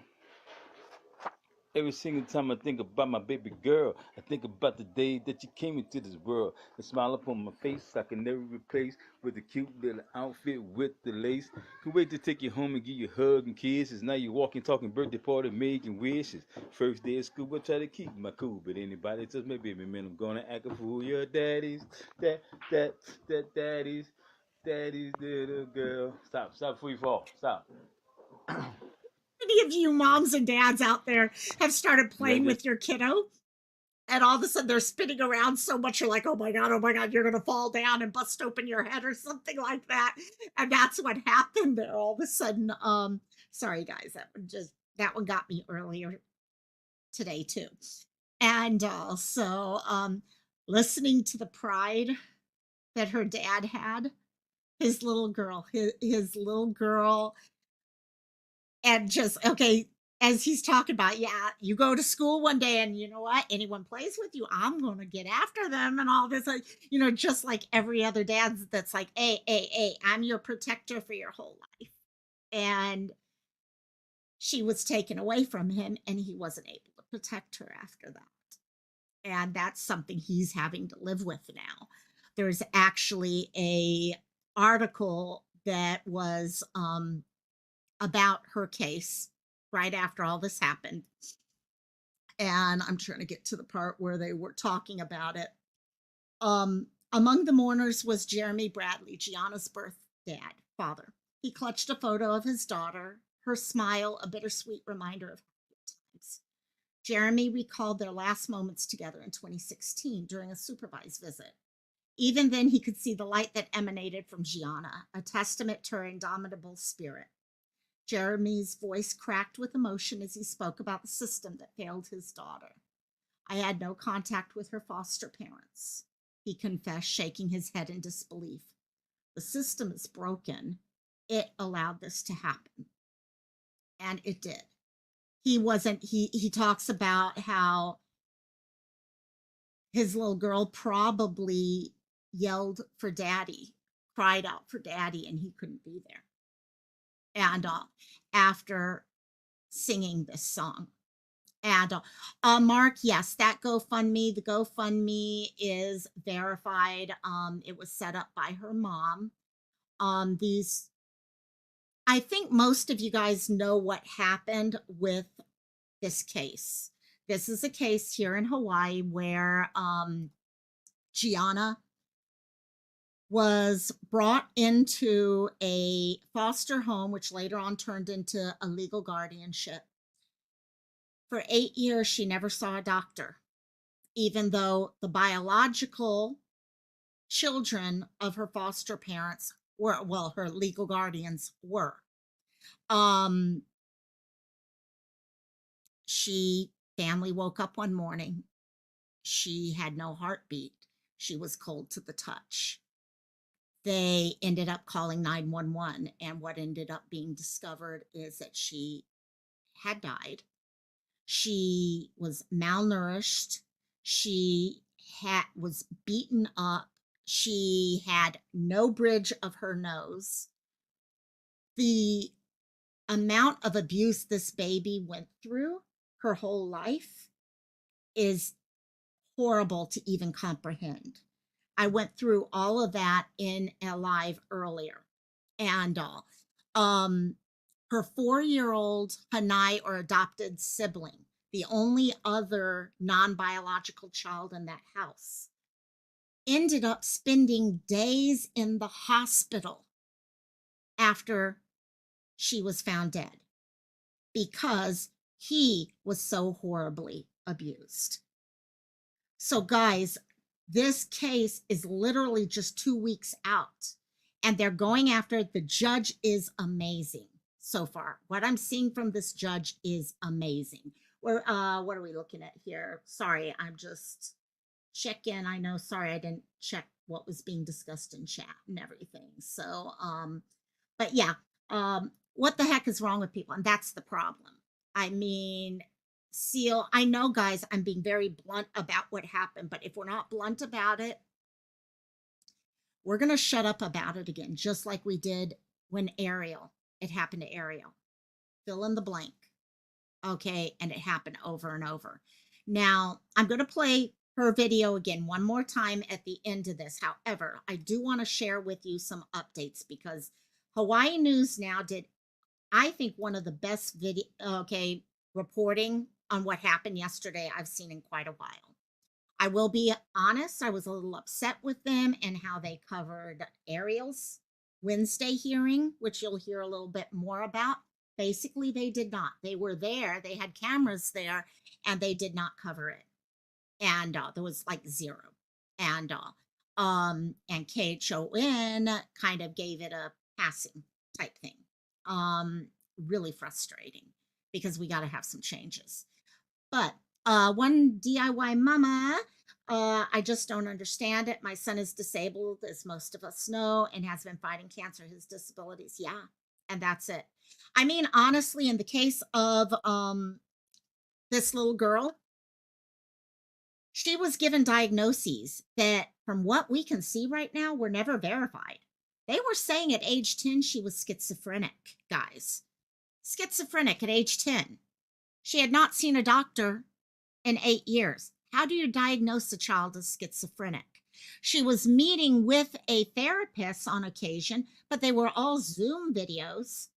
[SPEAKER 6] Every single time I think about my baby girl, I think about the day that you came into this world. The smile upon my face I can never replace, with the cute little outfit with the lace. Can wait to take you home and give you a hug and kisses. Now you're walking, talking birthday party, making wishes. First day of school, I try to keep my cool, but anybody touch my baby, man, I'm gonna act a fool. Your daddy's, daddy's little girl. Stop before you fall. Stop.
[SPEAKER 1] Many of you moms and dads out there have started playing
[SPEAKER 6] Like
[SPEAKER 1] with your kiddo, and all of a sudden they're spinning around so much you're like, oh my god, you're gonna fall down and bust open your head or something like that. And that's what happened there all of a sudden. Sorry guys, that one got me earlier today too. And also listening to the pride that her dad had, his little girl, his little girl. And just, okay, as he's talking about, yeah, you go to school one day and you know what? Anyone plays with you, I'm going to get after them and all this, like, just like every other dad that's like, hey, I'm your protector for your whole life. And she was taken away from him and he wasn't able to protect her after that. And that's something he's having to live with now. There's actually a article that was, about her case right after all this happened. And I'm trying to get to the part where they were talking about it. Among the mourners was Jeremy Bradley, Gianna's birth father. He clutched a photo of his daughter, her smile a bittersweet reminder of happy times. Jeremy recalled their last moments together in 2016 during a supervised visit. Even then, he could see the light that emanated from Gianna, a testament to her indomitable spirit. Jeremy's voice cracked with emotion as he spoke about the system that failed his daughter. I had no contact with her foster parents, he confessed, shaking his head in disbelief. The system is broken. It allowed this to happen. And it did. He talks about how his little girl probably yelled for daddy, cried out for daddy, and he couldn't be there. And after singing this song. And Mark, yes, that GoFundMe, the GoFundMe is verified. It was set up by her mom. I think most of you guys know what happened with this case. This is a case here in Hawaii where Gianna was brought into a foster home, which later on turned into a legal guardianship. For 8 years, she never saw a doctor, even though the biological children of her foster parents were, well, her legal guardians were. Family woke up one morning. She had no heartbeat. She was cold to the touch. They ended up calling 911, and what ended up being discovered is that she had died. She was malnourished. She was beaten up. She had no bridge of her nose. The amount of abuse this baby went through her whole life is horrible to even comprehend. I went through all of that in a live earlier. And her 4-year-old Hanai, or adopted sibling, the only other non-biological child in that house, ended up spending days in the hospital after she was found dead because he was so horribly abused. So, guys, this case is literally just 2 weeks out, and they're going after it. The judge is amazing so far. What I'm seeing from this judge is amazing. What are we looking at here? Sorry, I'm just checking. I know, sorry, I didn't check what was being discussed in chat and everything. So, but yeah, what the heck is wrong with people? And that's the problem. I mean, Seal, I know, guys, I'm being very blunt about what happened, but if we're not blunt about it, we're going to shut up about it again, just like we did when it happened to Ariel. Fill in the blank. Okay. And it happened over and over. Now, I'm going to play her video again one more time at the end of this. However, I do want to share with you some updates because Hawaii News Now did, I think, one of the best reporting on what happened yesterday I've seen in quite a while. I will be honest, I was a little upset with them and how they covered Ariel's Wednesday hearing, which you'll hear a little bit more about. Basically, they did not. They were there, they had cameras there, and they did not cover it. And there was like zero. And KHON kind of gave it a passing type thing. Really frustrating because we got to have some changes. But one DIY mama, I just don't understand it. My son is disabled, as most of us know, and has been fighting cancer, his disabilities. Yeah, and that's it. I mean, honestly, in the case of this little girl, she was given diagnoses that, from what we can see right now, were never verified. They were saying at age 10 she was schizophrenic, guys. Schizophrenic at age 10. She had not seen a doctor in 8 years. How do you diagnose a child as schizophrenic? She was meeting with a therapist on occasion, but they were all Zoom videos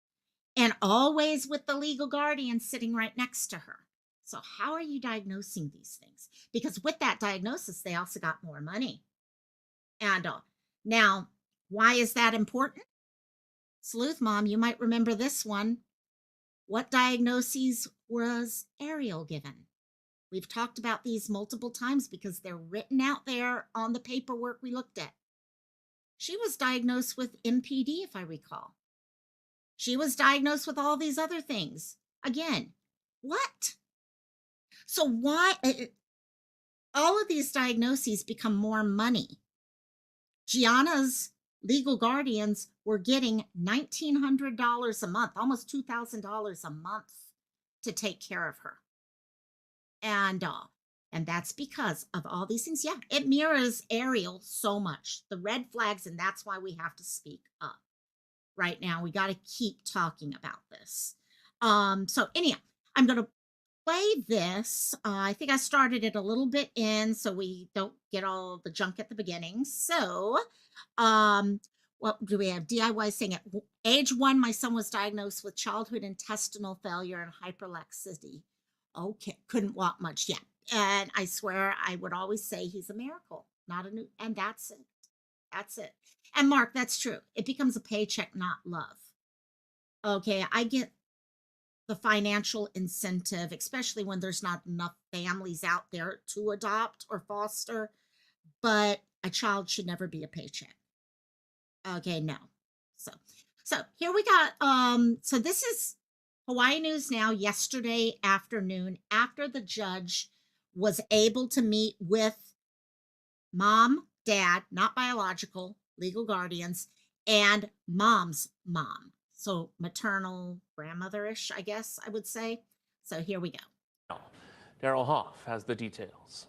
[SPEAKER 1] and always with the legal guardian sitting right next to her. So how are you diagnosing these things? Because with that diagnosis, they also got more money. And now, why is that important? Sleuth Mom, you might remember this one. What diagnoses was Ariel given? We've talked about these multiple times because they're written out there on the paperwork we looked at. She was diagnosed with MPD, if I recall. She was diagnosed with all these other things. Again, what? So why all of these diagnoses become more money? Gianna's legal guardians were getting $1,900 a month, almost $2,000 a month to take care of her. And that's because of all these things. Yeah, it mirrors Ariel so much. The red flags, and that's why we have to speak up. Right now, we got to keep talking about this. So anyhow, I'm going to play this. I think I started it a little bit in so we don't get all the junk at the beginning. So, what do we have? DIY saying at age 1, my son was diagnosed with childhood intestinal failure and hyperlaxity. Okay, couldn't walk much yet. And I swear I would always say he's a miracle, not a new, and that's it. That's it. And Mark, that's true. It becomes a paycheck, not love. Okay, I get the financial incentive, especially when there's not enough families out there to adopt or foster, but a child should never be a paycheck. Okay, no. So here we got, so this is Hawaii News Now yesterday afternoon after the judge was able to meet with mom, dad, not biological, legal guardians, and mom's mom. So maternal, grandmother-ish, I guess I would say. So here we go.
[SPEAKER 7] Daryl Hoff has the details.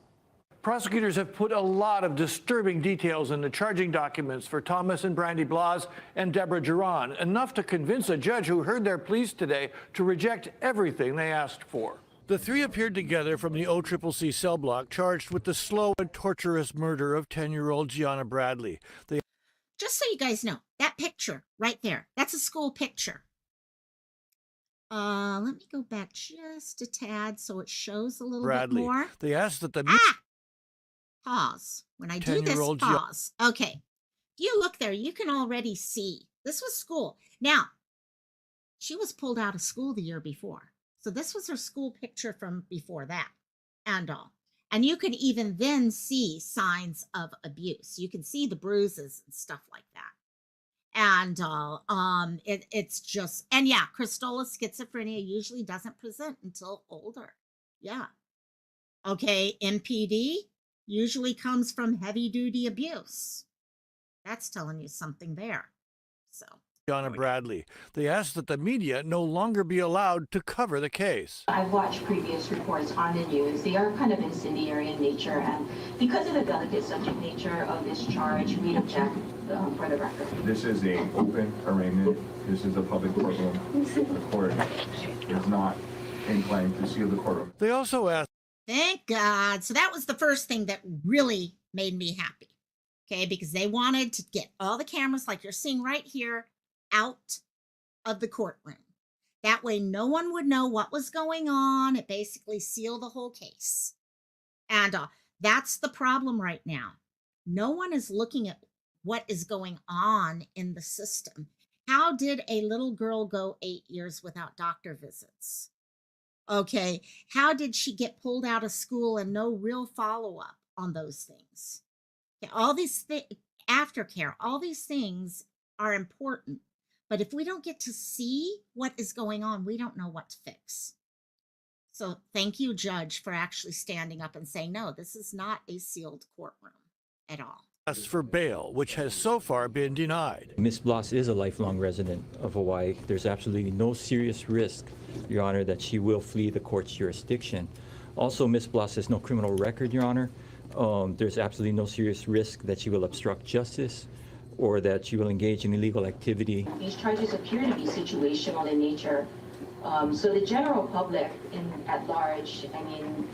[SPEAKER 7] Prosecutors have put a lot of disturbing details in the charging documents for Thomas and Brandy Blas and Deborah Duran, enough to convince a judge who heard their pleas today to reject everything they asked for. The three appeared together from the OCCC cell block, charged with the slow and torturous murder of 10-year-old Gianna Bradley.
[SPEAKER 1] Just so you guys know, that picture right there, that's a school picture. Let me go back just a tad so it shows a little bit more.
[SPEAKER 7] They asked that the
[SPEAKER 1] pause. When I do this,
[SPEAKER 7] 10-year-old
[SPEAKER 1] pause. Okay. If you look there, you can already see this was school. Now, she was pulled out of school the year before. So this was her school picture from before that and all. And you can even then see signs of abuse. You can see the bruises and stuff like that. And it's just, and yeah, Christola schizophrenia usually doesn't present until older. Yeah. Okay, MPD usually comes from heavy duty abuse. That's telling you something there. So
[SPEAKER 7] Gianna Bradley. They asked that the media no longer be allowed to cover the case.
[SPEAKER 8] I've watched previous reports on the news. They are kind of incendiary in nature, and because of the delicate subject nature of this charge, we object for the record.
[SPEAKER 9] This is an open arraignment. This is a public courtroom. The court is not inclined to seal the courtroom.
[SPEAKER 7] They also asked
[SPEAKER 1] thank God. So that was the first thing that really made me happy. Okay, because they wanted to get all the cameras like you're seeing right here out of the courtroom. That way no one would know what was going on. It basically sealed the whole case. And that's the problem right now. No one is looking at what is going on in the system. How did a little girl go 8 years without doctor visits? Okay, how did she get pulled out of school and no real follow-up on those things? Okay, all these aftercare, all these things are important. But if we don't get to see what is going on, we don't know what to fix. So thank you, Judge, for actually standing up and saying, no, this is not a sealed courtroom at all.
[SPEAKER 7] for bail, which has so far been denied.
[SPEAKER 10] Ms. Bloss is a lifelong resident of Hawaii. There's absolutely no serious risk, Your Honor, that she will flee the court's jurisdiction. Also, Ms. Bloss has no criminal record, Your Honor. There's absolutely no serious risk that she will obstruct justice or that she will engage in illegal activity.
[SPEAKER 8] These charges appear to be situational in nature. So the general public at large, I mean,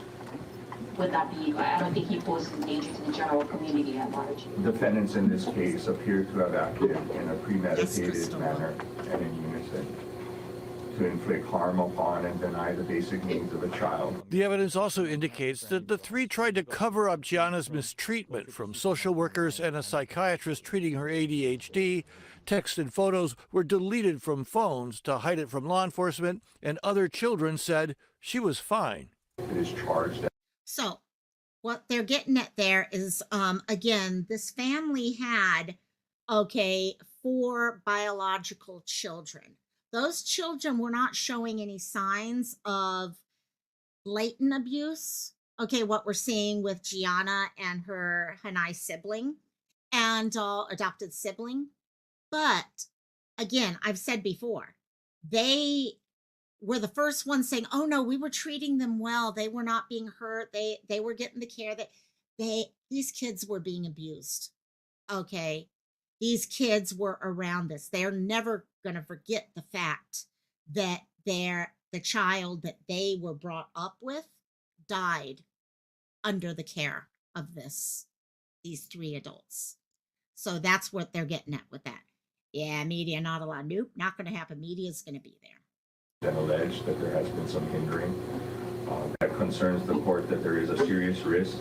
[SPEAKER 8] would not be, I don't think he poses danger to the general community at large.
[SPEAKER 9] Defendants in this case appear to have acted in a premeditated manner and in unison to inflict harm upon and deny the basic needs of a child.
[SPEAKER 7] The evidence also indicates that the three tried to cover up Gianna's mistreatment from social workers and a psychiatrist treating her ADHD. Text and photos were deleted from phones to hide it from law enforcement, and other children said she was fine.
[SPEAKER 9] It is charged.
[SPEAKER 1] So what they're getting at there is, again, this family had, 4 biological children. Those children were not showing any signs of blatant abuse. Okay, what we're seeing with Gianna and her Hanai sibling and adopted sibling. But again, I've said before, they were the first ones saying, oh no, we were treating them well. They were not being hurt. They were getting the care that these kids were being abused. Okay. These kids were around this. They're never going to forget the fact that the child that they were brought up with died under the care of these 3 adults. So that's what they're getting at with that. Yeah, media not allowed. Nope, not going to happen. Media is going to be there.
[SPEAKER 9] And alleged that there has been some hindering that concerns the court, that there is a serious risk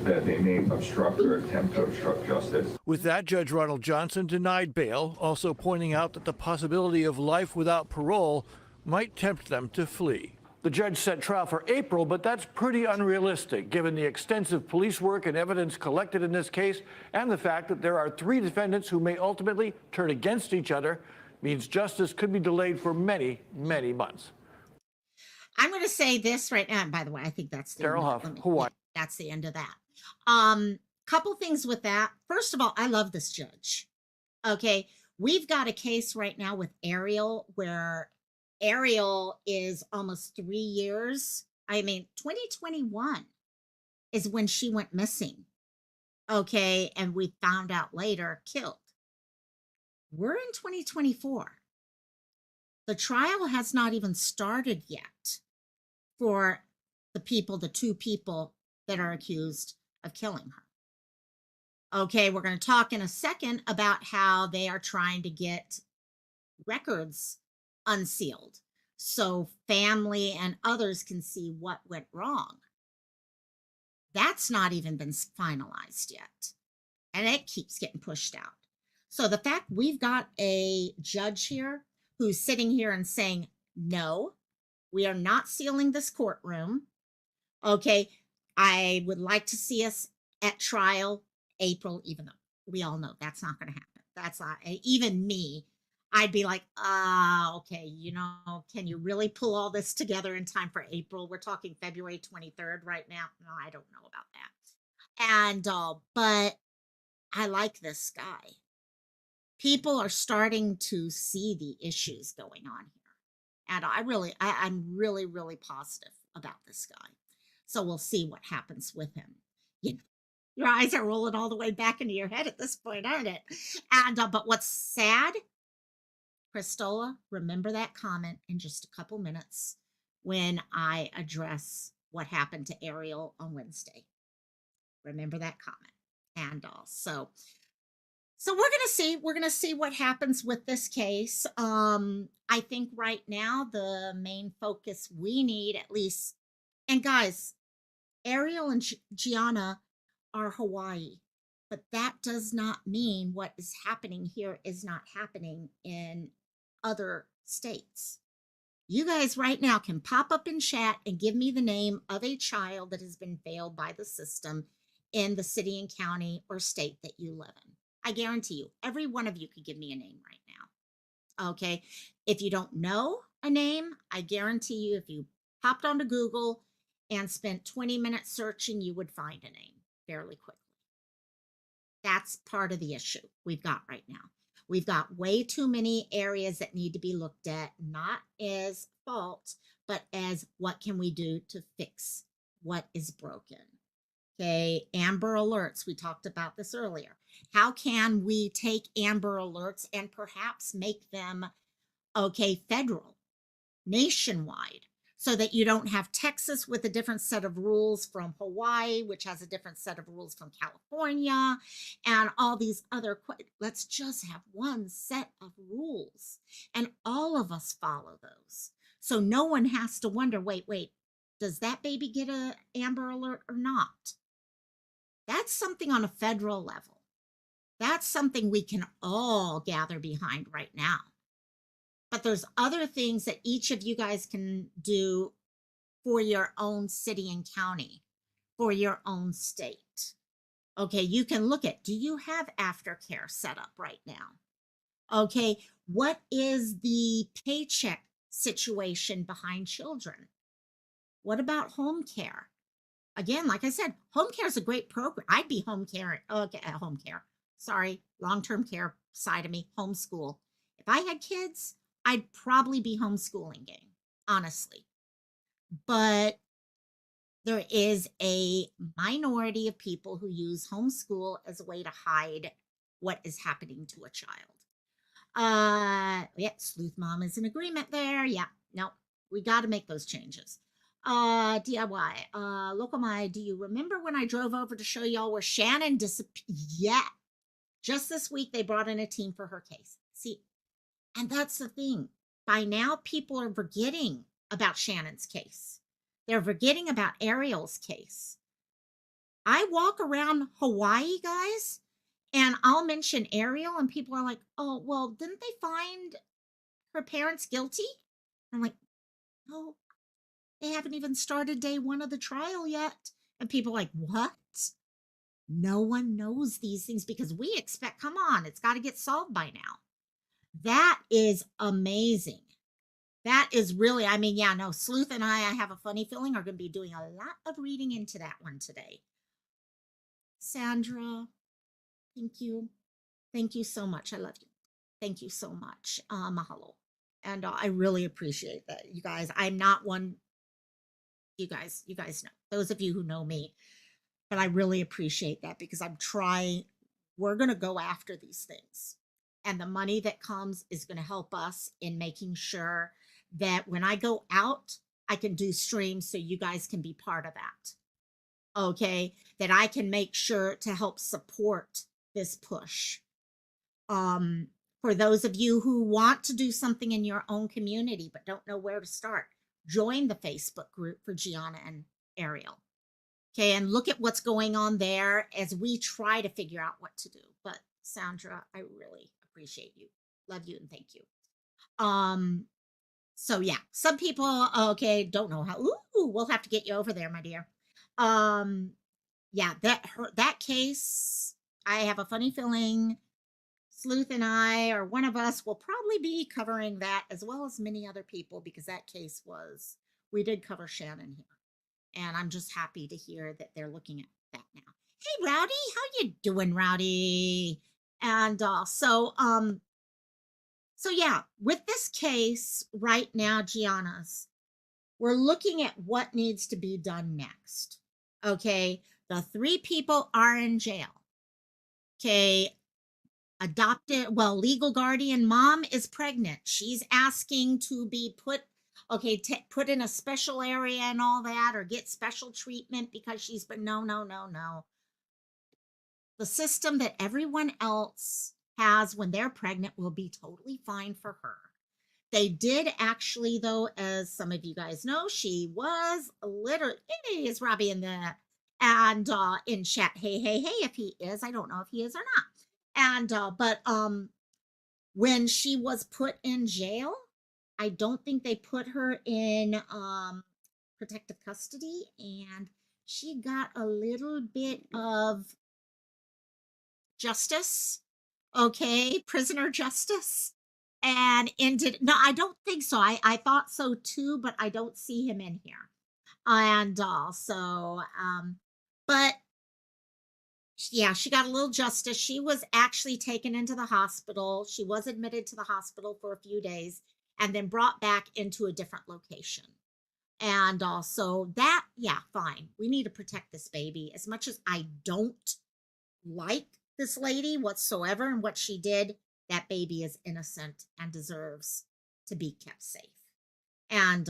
[SPEAKER 9] that they may obstruct or attempt to obstruct justice.
[SPEAKER 7] With that, Judge Ronald Johnson denied bail, also pointing out that the possibility of life without parole might tempt them to flee. The judge set trial for April, but that's pretty unrealistic given the extensive police work and evidence collected in this case and the fact that there are 3 defendants who may ultimately turn against each other. Means justice could be delayed for many, many months.
[SPEAKER 1] I'm going to say this right now. And by the way, I think that's the
[SPEAKER 7] Daryl Huff, Hawaii.
[SPEAKER 1] That's the end of that. Couple things with that. First of all, I love this judge. Okay, we've got a case right now with Ariel where Ariel is almost 3 years. I mean, 2021 is when she went missing. Okay, and we found out later killed. We're in 2024. The trial has not even started yet for the 2 people that are accused of killing her. Okay, we're going to talk in a second about how they are trying to get records unsealed so family and others can see what went wrong. That's not even been finalized yet. And it keeps getting pushed out. So the fact we've got a judge here who's sitting here and saying, no, we are not sealing this courtroom. Okay. I would like to see us at trial April, even though we all know that's not going to happen. That's not, even me, I'd be like, okay, can you really pull all this together in time for April? We're talking February 23rd right now. No, I don't know about that. And, but I like this guy. People are starting to see the issues going on here. And I'm really, really positive about this guy. So we'll see what happens with him. Your eyes are rolling all the way back into your head at this point, aren't it? And, but what's sad, Christola, remember that comment in just a couple minutes when I address what happened to Ariel on Wednesday. Remember that comment. And so we're gonna see what happens with this case. I think right now the main focus we need, at least, and guys, Ariel and Gianna are Hawaii, but that does not mean what is happening here is not happening in other states. You guys right now can pop up in chat and give me the name of a child that has been failed by the system in the city and county or state that you live in. I guarantee you, every one of you could give me a name right now. Okay. If you don't know a name, I guarantee you, if you popped onto Google and spent 20 minutes searching, you would find a name fairly quickly. That's part of the issue we've got right now. We've got way too many areas that need to be looked at, not as fault, but as what can we do to fix what is broken. Okay, Amber Alerts, we talked about this earlier. How can we take Amber Alerts and perhaps make them, okay, federal, nationwide, so that you don't have Texas with a different set of rules from Hawaii, which has a different set of rules from California, and all these other, let's just have one set of rules and all of us follow those. So no one has to wonder, wait, does that baby get a Amber Alert or not? That's something on a federal level. That's something we can all gather behind right now. But there's other things that each of you guys can do for your own city and county, for your own state. Okay, you can look at, do you have aftercare set up right now? Okay, what is the paycheck situation behind children? What about home care? Again, like I said, home care is a great program. I'd be home care. Sorry, long-term care side of me, homeschool. If I had kids, I'd probably be homeschooling gang, honestly. But there is a minority of people who use homeschool as a way to hide what is happening to a child. Yeah, Sleuth Mom is in agreement there. Yeah, no, we got to make those changes. DIY, Locomai, do you remember when I drove over to show y'all where Shannon disappeared? Yeah, just this week they brought in a team for her case. See, and that's the thing. By now, people are forgetting about Shannon's case. They're forgetting about Ariel's case. I walk around Hawaii, guys, and I'll mention Ariel, and people are like, oh, well, didn't they find her parents guilty? I'm like, no, they haven't even started day one of the trial yet. And people are like, what? No one knows these things because we expect, come on, it's got to get solved by now. That is amazing. That is really, I mean, yeah, no, Sleuth and I have a funny feeling, are going to be doing a lot of reading into that one today. Sandra, thank you. Thank you so much. I love you. Thank you so much. Mahalo. And I really appreciate that, you guys. I'm not one, you guys know, those of you who know me, but I really appreciate that because I'm trying, we're going to go after these things. And the money that comes is going to help us in making sure that when I go out, I can do streams so you guys can be part of that. Okay, that I can make sure to help support this push. For those of you who want to do something in your own community but don't know where to start, join the Facebook group for Gianna and Ariel. Okay, and look at what's going on there as we try to figure out what to do. But Sandra, I really appreciate you. Love you and thank you. So yeah, some people okay don't know how. Ooh, we'll have to get you over there, my dear. Yeah, that case, I have a funny feeling Sleuth and I, or one of us, will probably be covering that as well as many other people because that case we did cover Shannon here. And I'm just happy to hear that they're looking at that now. Hey, Rowdy, how you doing, Rowdy? And so yeah, with this case right now, Gianna's, we're looking at what needs to be done next. Okay, the 3 people are in jail. Okay, legal guardian mom is pregnant. She's asking to be put in a special area and all that, or get special treatment because she's been no. The system that everyone else has when they're pregnant will be totally fine for her. They did actually, though, as some of you guys know, she was literally, hey, is Robbie in the, and in chat, hey, if he is, I don't know if he is or not. And, but when she was put in jail, I don't think they put her in protective custody, and she got a little bit of justice, okay, prisoner justice, and ended. No, I don't think so. I thought so too, but I don't see him in here. And but yeah, she got a little justice. She was actually taken into the hospital. She was admitted to the hospital for a few days and then brought back into a different location. And so that, yeah, fine. We need to protect this baby. As much as I don't like this lady whatsoever and what she did, that baby is innocent and deserves to be kept safe. And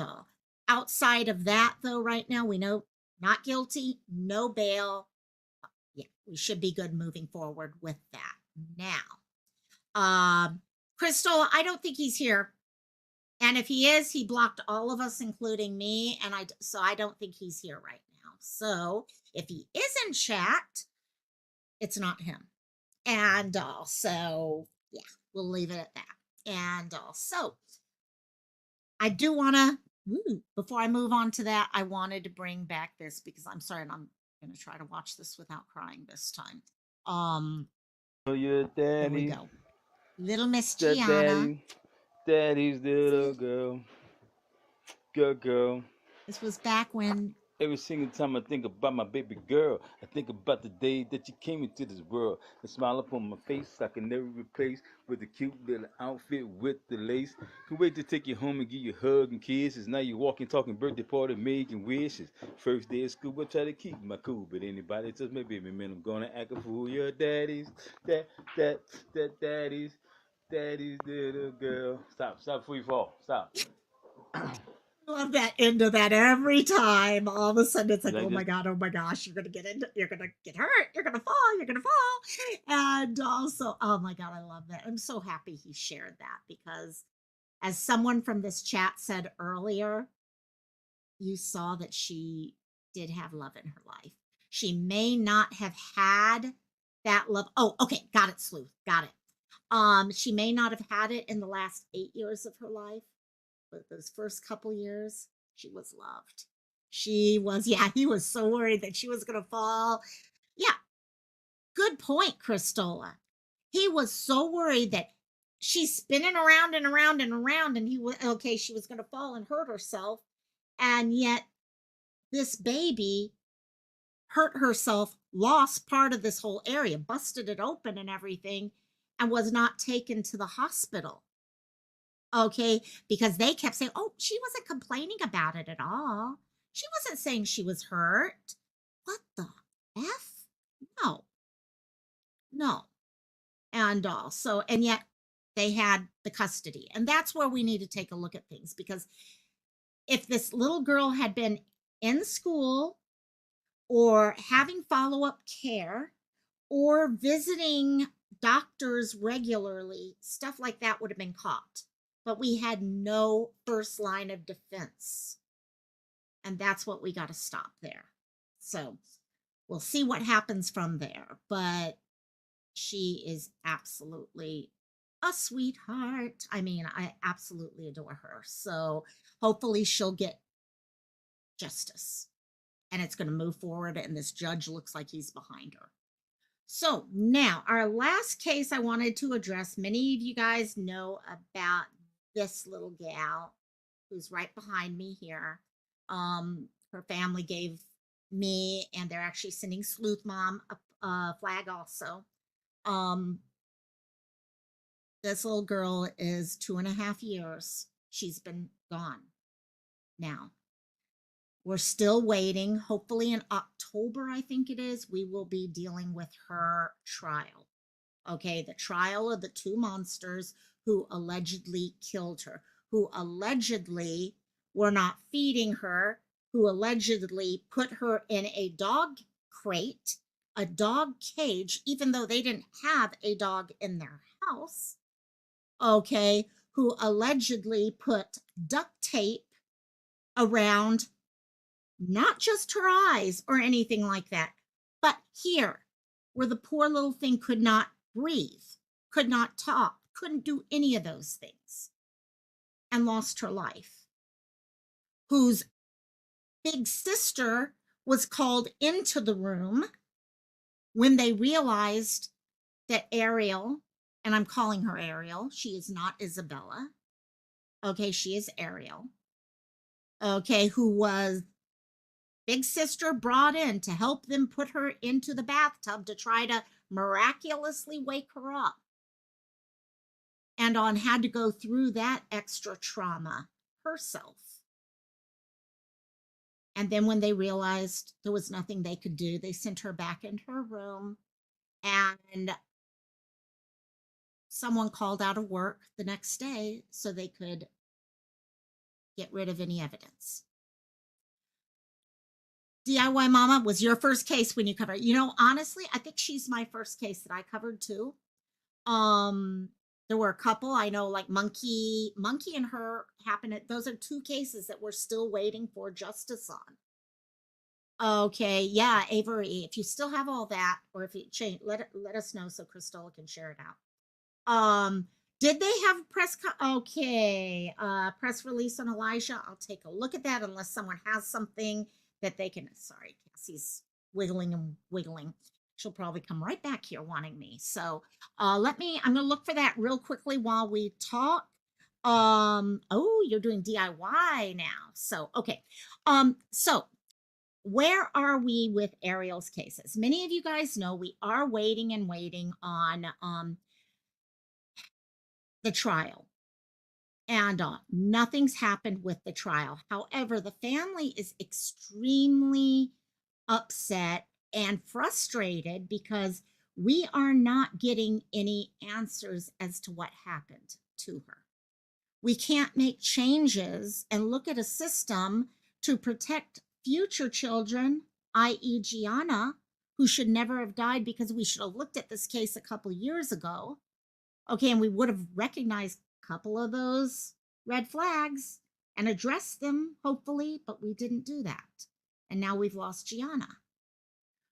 [SPEAKER 1] outside of that, though, right now, we know not guilty, no bail. Yeah, we should be good moving forward with that. Now, Crystal, I don't think he's here. And if he is, he blocked all of us, including me. And so I don't think he's here right now. So if he is in chat, it's not him. And so, yeah, we'll leave it at that. And so I do want to, before I move on to that, I wanted to bring back this because I'm sorry, and I'm going to try to watch this without crying this time.
[SPEAKER 6] Oh, your
[SPEAKER 1] There we
[SPEAKER 6] daddy,
[SPEAKER 1] go. Little Miss
[SPEAKER 6] that
[SPEAKER 1] Gianna.
[SPEAKER 6] daddy's little girl, good girl.
[SPEAKER 1] This was back when
[SPEAKER 6] Every single time I think about my baby girl, I think about the day that you came into this world. The smile upon my face I can never replace with the cute little outfit with the lace. Can wait to take you home and give you a hug and kisses. Now you're walking, talking birthday party, making wishes. First day of school, I try to keep my cool, but anybody touch my baby, man, I'm gonna act a fool. Your daddy's, daddy's little girl. Stop before you fall. Stop.
[SPEAKER 1] love that end of that every time. All of a sudden it's like,
[SPEAKER 6] Like
[SPEAKER 1] oh my
[SPEAKER 6] this.
[SPEAKER 1] God, you're gonna get hurt, you're gonna fall. And also, oh my God, I love that. I'm so happy he shared that because as someone from this chat said earlier, you saw that she did have love in her life. She may not have had that love. Oh, okay, got it, Sleuth. Got it. She may not have had it in the last 8 years of her life, but those first couple years, she was loved. She was, yeah, he was so worried that she was gonna fall. Yeah, good point, Cristola. He was so worried that she's spinning around and around and around, and he was okay, she was gonna fall and hurt herself. And yet this baby hurt herself, lost part of this whole area, busted it open and everything, and was not taken to the hospital. Okay, because they kept saying, oh, she wasn't complaining about it at all. She wasn't saying she was hurt. What the F? No. And also, and yet they had the custody. And that's where we need to take a look at things because if this little girl had been in school or having follow-up care or visiting doctors regularly, stuff like that would have been caught. But we had no first line of defense. And that's what we got to stop there. So we'll see what happens from there. But she is absolutely a sweetheart. I mean, I absolutely adore her. So hopefully she'll get justice and it's going to move forward. And this judge looks like he's behind her. So now our last case I wanted to address. Many of you guys know about this little gal who's right behind me here. Her family gave me, and they're actually sending Sleuth Mom a flag also. This little girl is 2.5 years. She's been gone now. We're still waiting. Hopefully in October, I think it is, we will be dealing with her trial. Okay, the trial of the two monsters who allegedly killed her, who allegedly were not feeding her, who allegedly put her in a dog crate, a dog cage, even though they didn't have a dog in their house. Okay, who allegedly put duct tape around not just her eyes or anything like that, but here, where the poor little thing could not breathe, could not talk, couldn't do any of those things, and lost her life. Whose big sister was called into the room when they realized that Ariel, and I'm calling her Ariel, she is not Isabella. Okay, she is Ariel. Okay, who was big sister brought in to help them put her into the bathtub to try to miraculously wake her up. And had to go through that extra trauma herself. And then when they realized there was nothing they could do, they sent her back into her room, and someone called out of work the next day so they could get rid of any evidence. DIY Mama was your first case when you covered. You know, honestly, I think she's my first case that I covered too. There were a couple I know, like Monkey and her happened. Those are two cases that we're still waiting for justice on. Okay, yeah, Avery, if you still have all that, or if it changed, let us know so Crystal can share it out. Did they have press release on Elijah? I'll take a look at that unless someone has something that they can. Sorry, Cassie's wiggling and wiggling. She'll probably come right back here wanting me. So I'm gonna look for that real quickly while we talk. Oh, you're doing DIY now. So okay. So where are we with Ariel's cases? Many of you guys know we are waiting on the trial. And nothing's happened with the trial. However, the family is extremely upset and frustrated because we are not getting any answers as to what happened to her. We can't make changes and look at a system to protect future children, i.e. Gianna, who should never have died, because we should have looked at this case a couple years ago. Okay, and we would have recognized a couple of those red flags and addressed them, hopefully, but we didn't do that. And now we've lost Gianna.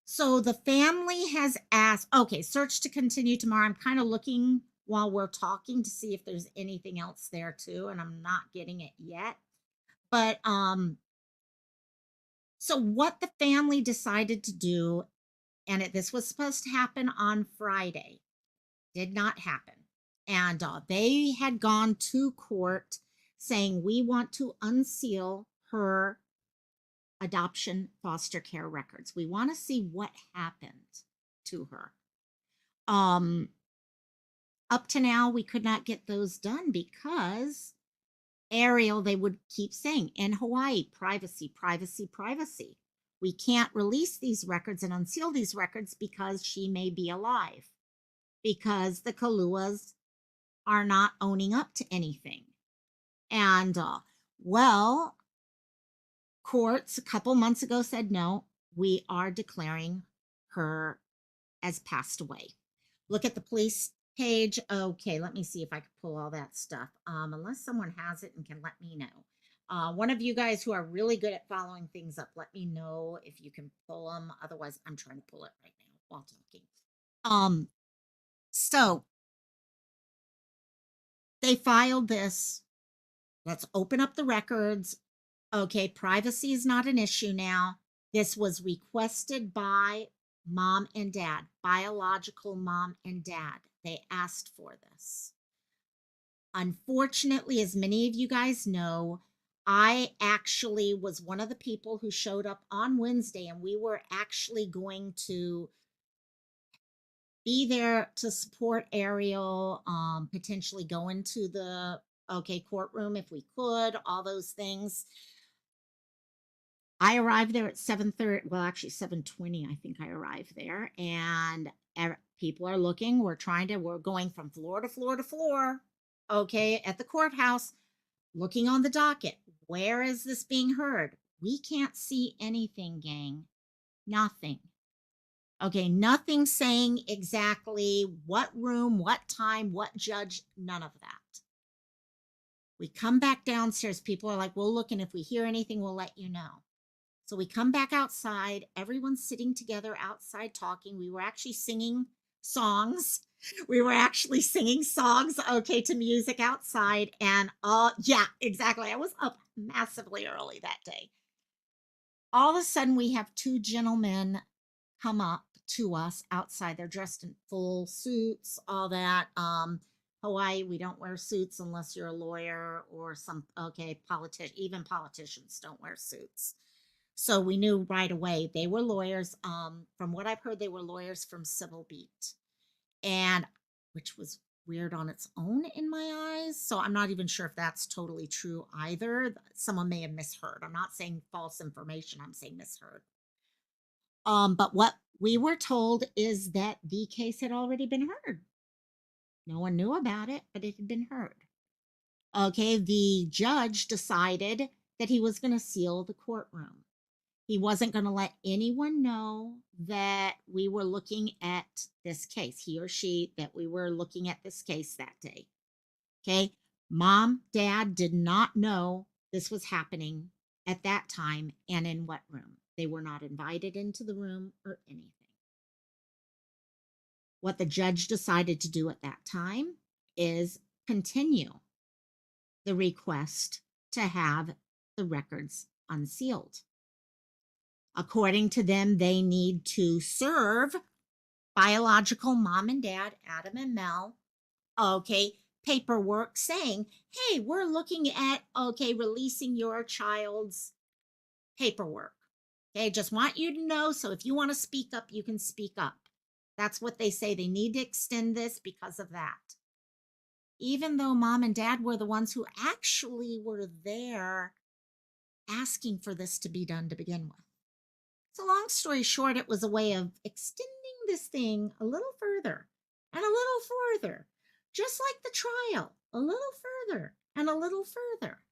[SPEAKER 1] So the family has asked, okay, search to continue tomorrow. I'm kind of looking while we're talking to see if there's anything else there too, and I'm not getting it yet. But so what the family decided to do, and this was supposed to happen on Friday, did not happen. And they had gone to court saying, we want to unseal her adoption foster care records. We want to see what happened to her. Up to now, we could not get those done because Ariel, they would keep saying, in Hawaii, privacy, privacy, privacy. We can't release these records and unseal these records because she may be alive, because the Kaluas are not owning up to anything. And courts a couple months ago said, no, we are declaring her as passed away. Look at the police page. Okay, let me see if I can pull all that stuff. Unless someone has it and can let me know. One of you guys who are really good at following things up, let me know if you can pull them. Otherwise, I'm trying to pull it right now while talking. So they filed this. Let's open up the records. Okay, privacy is not an issue now. This was requested by mom and dad, biological mom and dad. They asked for this. Unfortunately, as many of you guys know, I actually was one of the people who showed up on Wednesday, and we were actually going to be there to support Ariel, potentially go into the courtroom if we could, all those things. I arrived there at 7:30, well, actually 7:20, I think I arrived there, and people are looking. We're going from floor to floor to floor, at the courthouse, looking on the docket. Where is this being heard? We can't see anything, gang. Nothing. Okay, nothing saying exactly what room, what time, what judge, none of that. We come back downstairs. People are like, we'll look, and if we hear anything, we'll let you know. So we come back outside. Everyone's sitting together outside talking. We were actually singing songs. To music outside. And yeah, exactly. I was up massively early that day. All of a sudden, we have two gentlemen come up to us outside. They're dressed in full suits, all that. Hawaii, we don't wear suits unless you're a lawyer or politician. Even politicians don't wear suits. So we knew right away they were lawyers. From what I've heard, they were lawyers from Civil Beat, and which was weird on its own in my eyes. So I'm not even sure if that's totally true either. Someone may have misheard. I'm not saying false information. I'm saying misheard. But what we were told is that the case had already been heard. No one knew about it, but it had been heard. Okay, the judge decided that he was going to seal the courtroom. He wasn't going to let anyone know that we were looking at this case, he or she, that we were looking at this case that day. Okay, mom, dad did not know this was happening at that time and in what room. They were not invited into the room or anything. What the judge decided to do at that time is continue the request to have the records unsealed. According to them, they need to serve biological mom and dad, Adam and Mel, paperwork saying, hey, we're looking at, releasing your child's paperwork. Okay, just want you to know. So if you want to speak up, you can speak up. That's what they say. They need to extend this because of that. Even though mom and dad were the ones who actually were there asking for this to be done to begin with. So long story short, it was a way of extending this thing a little further and a little further, just like the trial, a little further and a little further.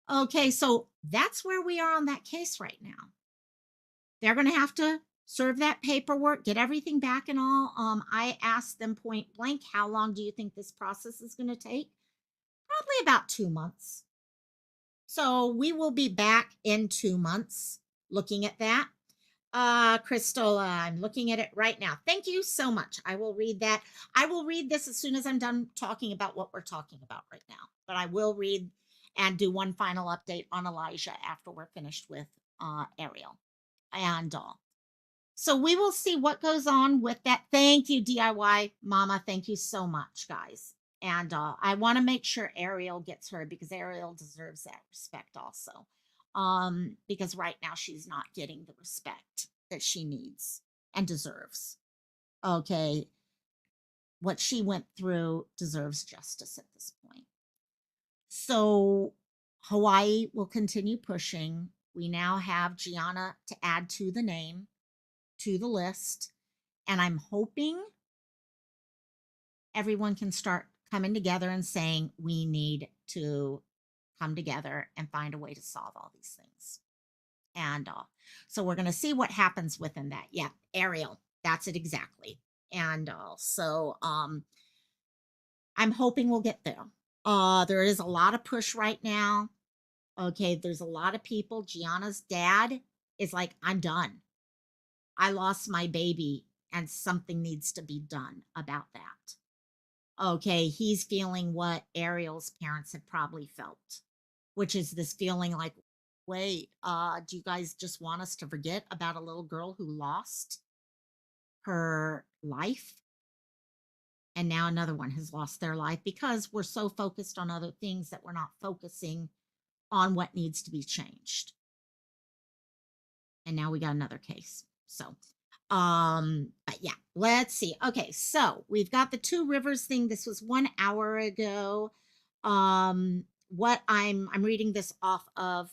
[SPEAKER 1] Okay, so that's where we are on that case right now. They're going to have to serve that paperwork, get everything back and all. I asked them point blank, how long do you think this process is going to take? Probably about 2 months. So we will be back in 2 months looking at that. Crystal, I'm looking at it right now. Thank you so much. I will read that. I will read this as soon as I'm done talking about what we're talking about right now. But I will read and do one final update on Elijah after we're finished with Ariel and all. So we will see what goes on with that. Thank you, DIY Mama. Thank you so much, guys. And I want to make sure Ariel gets heard because Ariel deserves that respect also. Because right now she's not getting the respect that she needs and deserves. Okay. What she went through deserves justice at this point. So Hawaii will continue pushing. We now have Gianna to add to the name, to the list. And I'm hoping everyone can start coming together and saying, we need to come together and find a way to solve all these things. And so we're going to see what happens within that. Yeah, Ariel, that's it exactly. And so I'm hoping we'll get there. There is a lot of push right now. Okay, there's a lot of people. Gianna's dad is like, I'm done. I lost my baby and something needs to be done about that. Okay, he's feeling what Ariel's parents have probably felt, which is this feeling like, wait, do you guys just want us to forget about a little girl who lost her life? And now another one has lost their life because we're so focused on other things that we're not focusing on what needs to be changed. And now we got another case. So, but yeah, let's see. Okay, so we've got the Two Rivers thing. This was 1 hour ago. What I'm reading this off of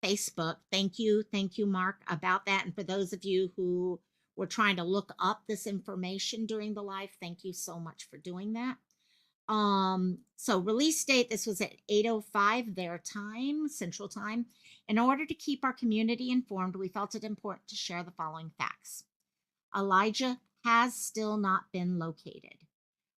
[SPEAKER 1] Facebook. Thank you, Mark, about that. And for those of you who were trying to look up this information during the live, thank you so much for doing that. So release date, this was at 8:05 their time, Central Time. In order to keep our community informed, we felt it important to share the following facts. Elijah has still not been located.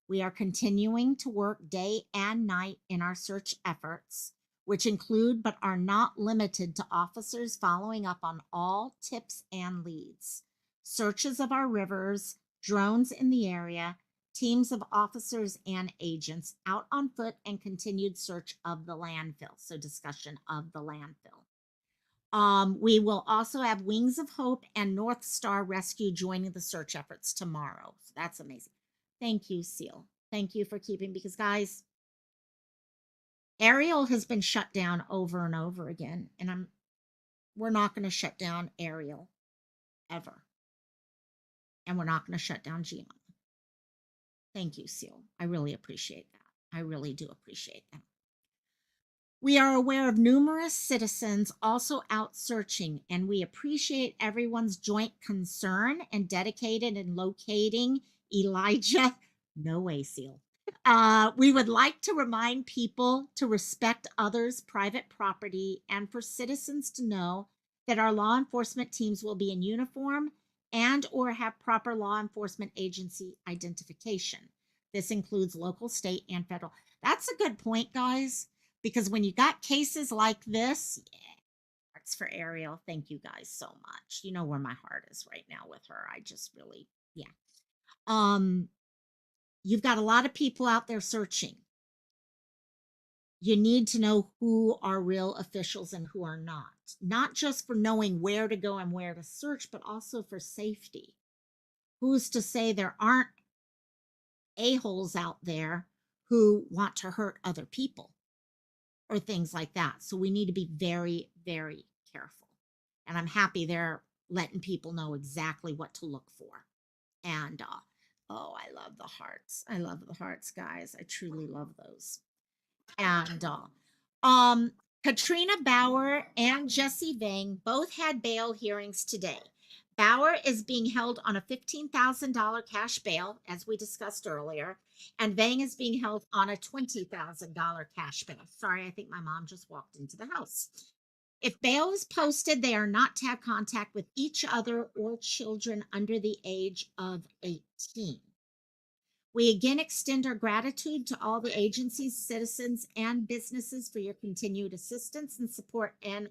[SPEAKER 1] We are continuing to work day and night in our search efforts, which include but are not limited to officers following up on all tips and leads, searches of our rivers, drones in the area, teams of officers and agents out on foot, and continued search of the landfill. So discussion of the landfill. We will also have Wings of Hope and North Star Rescue joining the search efforts tomorrow. So that's amazing. Thank you, Seal. Thank you for keeping, because guys, Ariel has been shut down over and over again, and we're not going to shut down Ariel ever. And we're not going to shut down Gianna. Thank you, Seal. I really appreciate that. I really do appreciate that. We are aware of numerous citizens also out searching, and we appreciate everyone's joint concern and dedicated in locating Elijah. No way, Seal. We would like to remind people to respect others' private property and for citizens to know that our law enforcement teams will be in uniform and or have proper law enforcement agency identification. This includes local, state, and federal. That's a good point, guys, because when you got cases like this, yeah, hearts for Ariel. Thank you guys so much. You know where my heart is right now with her. I just really, yeah. You've got a lot of people out there searching. You need to know who are real officials and who are not just for knowing where to go and where to search, but also for safety. Who's to say there aren't a-holes out there who want to hurt other people or things like that? So we need to be very, very careful. And I'm happy they're letting people know exactly what to look for. And oh, I love the hearts. I love the hearts, guys. I truly love those. And Katrina Bauer and Jesse Vang both had bail hearings today. Bauer is being held on a $15,000 cash bail, as we discussed earlier, and Vang is being held on a $20,000 cash bail. Sorry, I think my mom just walked into the house. If bail is posted, they are not to have contact with each other or children under the age of 18. We again extend our gratitude to all the agencies, citizens, and businesses for your continued assistance and support in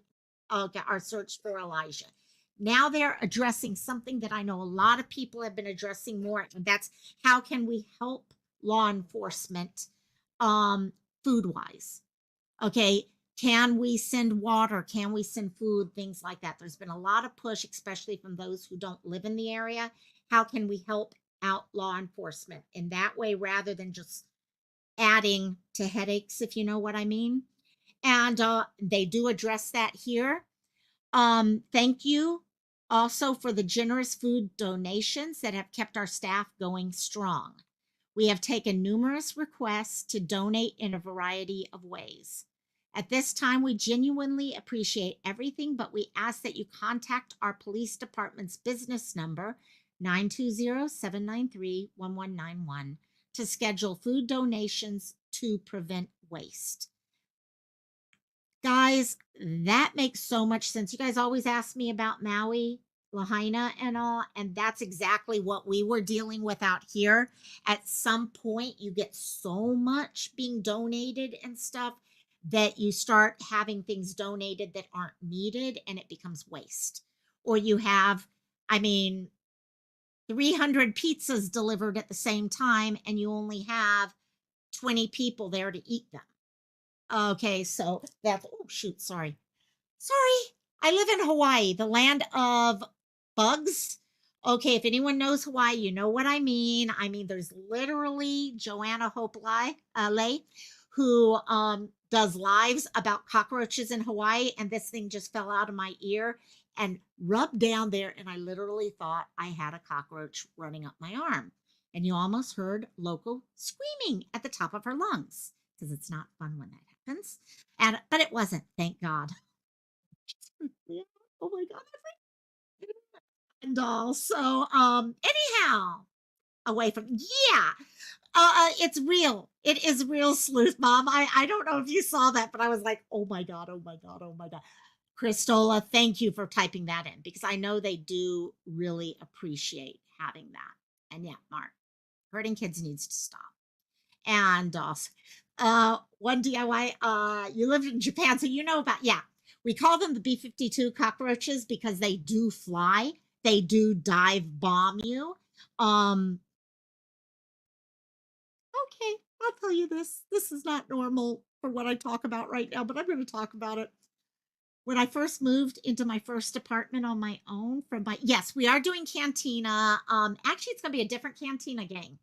[SPEAKER 1] our search for Elijah. Now they're addressing something that I know a lot of people have been addressing more, and that's how can we help law enforcement food-wise? Okay, can we send water? Can we send food? Things like that. There's been a lot of push, especially from those who don't live in the area. How can we help out law enforcement in that way rather than just adding to headaches, if you know what I mean? And they do address that here. Thank you also for the generous food donations that have kept our staff going strong. We have taken numerous requests to donate in a variety of ways. At this time, we genuinely appreciate everything, but we ask that you contact our police department's business number, 920-793-1191, to schedule food donations to prevent waste. Guys, that makes so much sense. You guys always ask me about Maui, Lahaina, and all, and that's exactly what we were dealing with out here. At some point, you get so much being donated and stuff that you start having things donated that aren't needed and it becomes waste. Or you have, I mean, 300 pizzas delivered at the same time and you only have 20 people there to eat them. Okay, so that's, oh shoot, sorry. Sorry. I live in Hawaii, the land of bugs. Okay, if anyone knows Hawaii, you know what I mean. I mean, there's literally Joanna Hope Lay, who does lives about cockroaches in Hawaii, and this thing just fell out of my ear and rubbed down there, and I literally thought I had a cockroach running up my arm. And you almost heard Loco screaming at the top of her lungs because it's not fun when that happens. And but it wasn't, thank God. Oh my God. And also, anyhow, away from, yeah, it's real. It is real, Sleuth Mom. I don't know if you saw that, but I was like, oh my God, oh my God, oh my God. Christola, thank you for typing that in because I know they do really appreciate having that. And yeah, Mark, hurting kids needs to stop. And also, one DIY, you lived in Japan, so you know about, yeah, we call them the B-52 cockroaches because they do fly. They do dive bomb you. Okay, I'll tell you this. This is not normal for what I talk about right now, but I'm going to talk about it. When I first moved into my first apartment on my own from my, yes, we are doing cantina. Actually, it's going to be a different cantina, gang.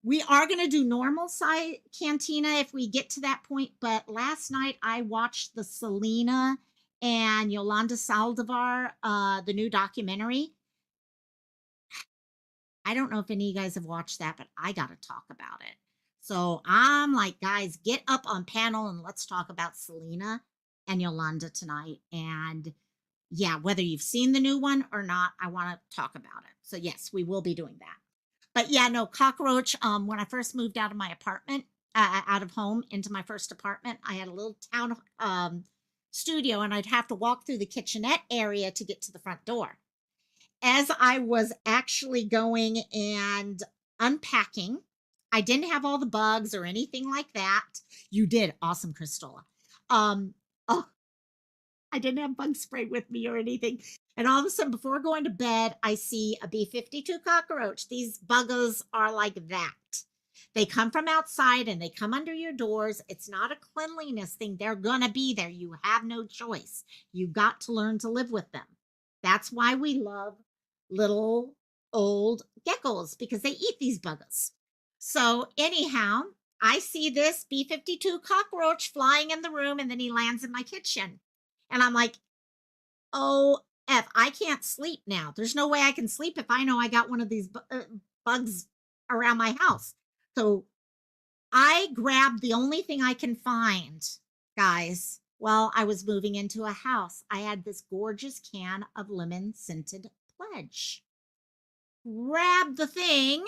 [SPEAKER 1] We are going to do normal size cantina if we get to that point. But last night I watched the Selena and Yolanda Saldivar, the new documentary. I don't know if any of you guys have watched that, but I got to talk about it. So I'm like, guys, get up on panel and let's talk about Selena and Yolanda tonight. And yeah, whether you've seen the new one or not, I want to talk about it. So yes, we will be doing that. But yeah, no, cockroach. When I first moved out of my apartment, out of home into my first apartment, I had a little town studio and I'd have to walk through the kitchenette area to get to the front door. As I was actually going and unpacking, I didn't have all the bugs or anything like that. You did. Awesome, Christola. Oh, I didn't have bug spray with me or anything. And all of a sudden, before going to bed, I see a B-52 cockroach. These buggers are like that. They come from outside and they come under your doors. It's not a cleanliness thing. They're going to be there. You have no choice. You've got to learn to live with them. That's why we love little old geckos because they eat these buggers. So anyhow, I see this B-52 cockroach flying in the room and then he lands in my kitchen. And I'm like, oh, I can't sleep now. There's no way I can sleep if I know I got one of these bugs around my house. So I grabbed the only thing I can find, guys, while I was moving into a house. I had this gorgeous can of lemon scented Pledge. Grab the thing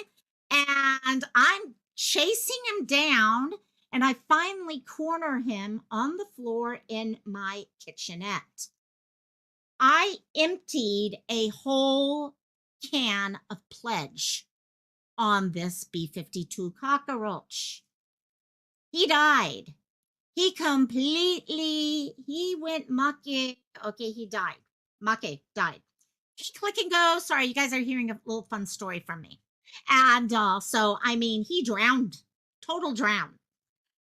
[SPEAKER 1] and I'm chasing him down. And I finally corner him on the floor in my kitchenette. I emptied a whole can of Pledge on this B-52 cockroach. He died. He went mucky. Okay, he died. Make died. Click and go. Sorry, you guys are hearing a little fun story from me. And so, I mean, he drowned, total drown.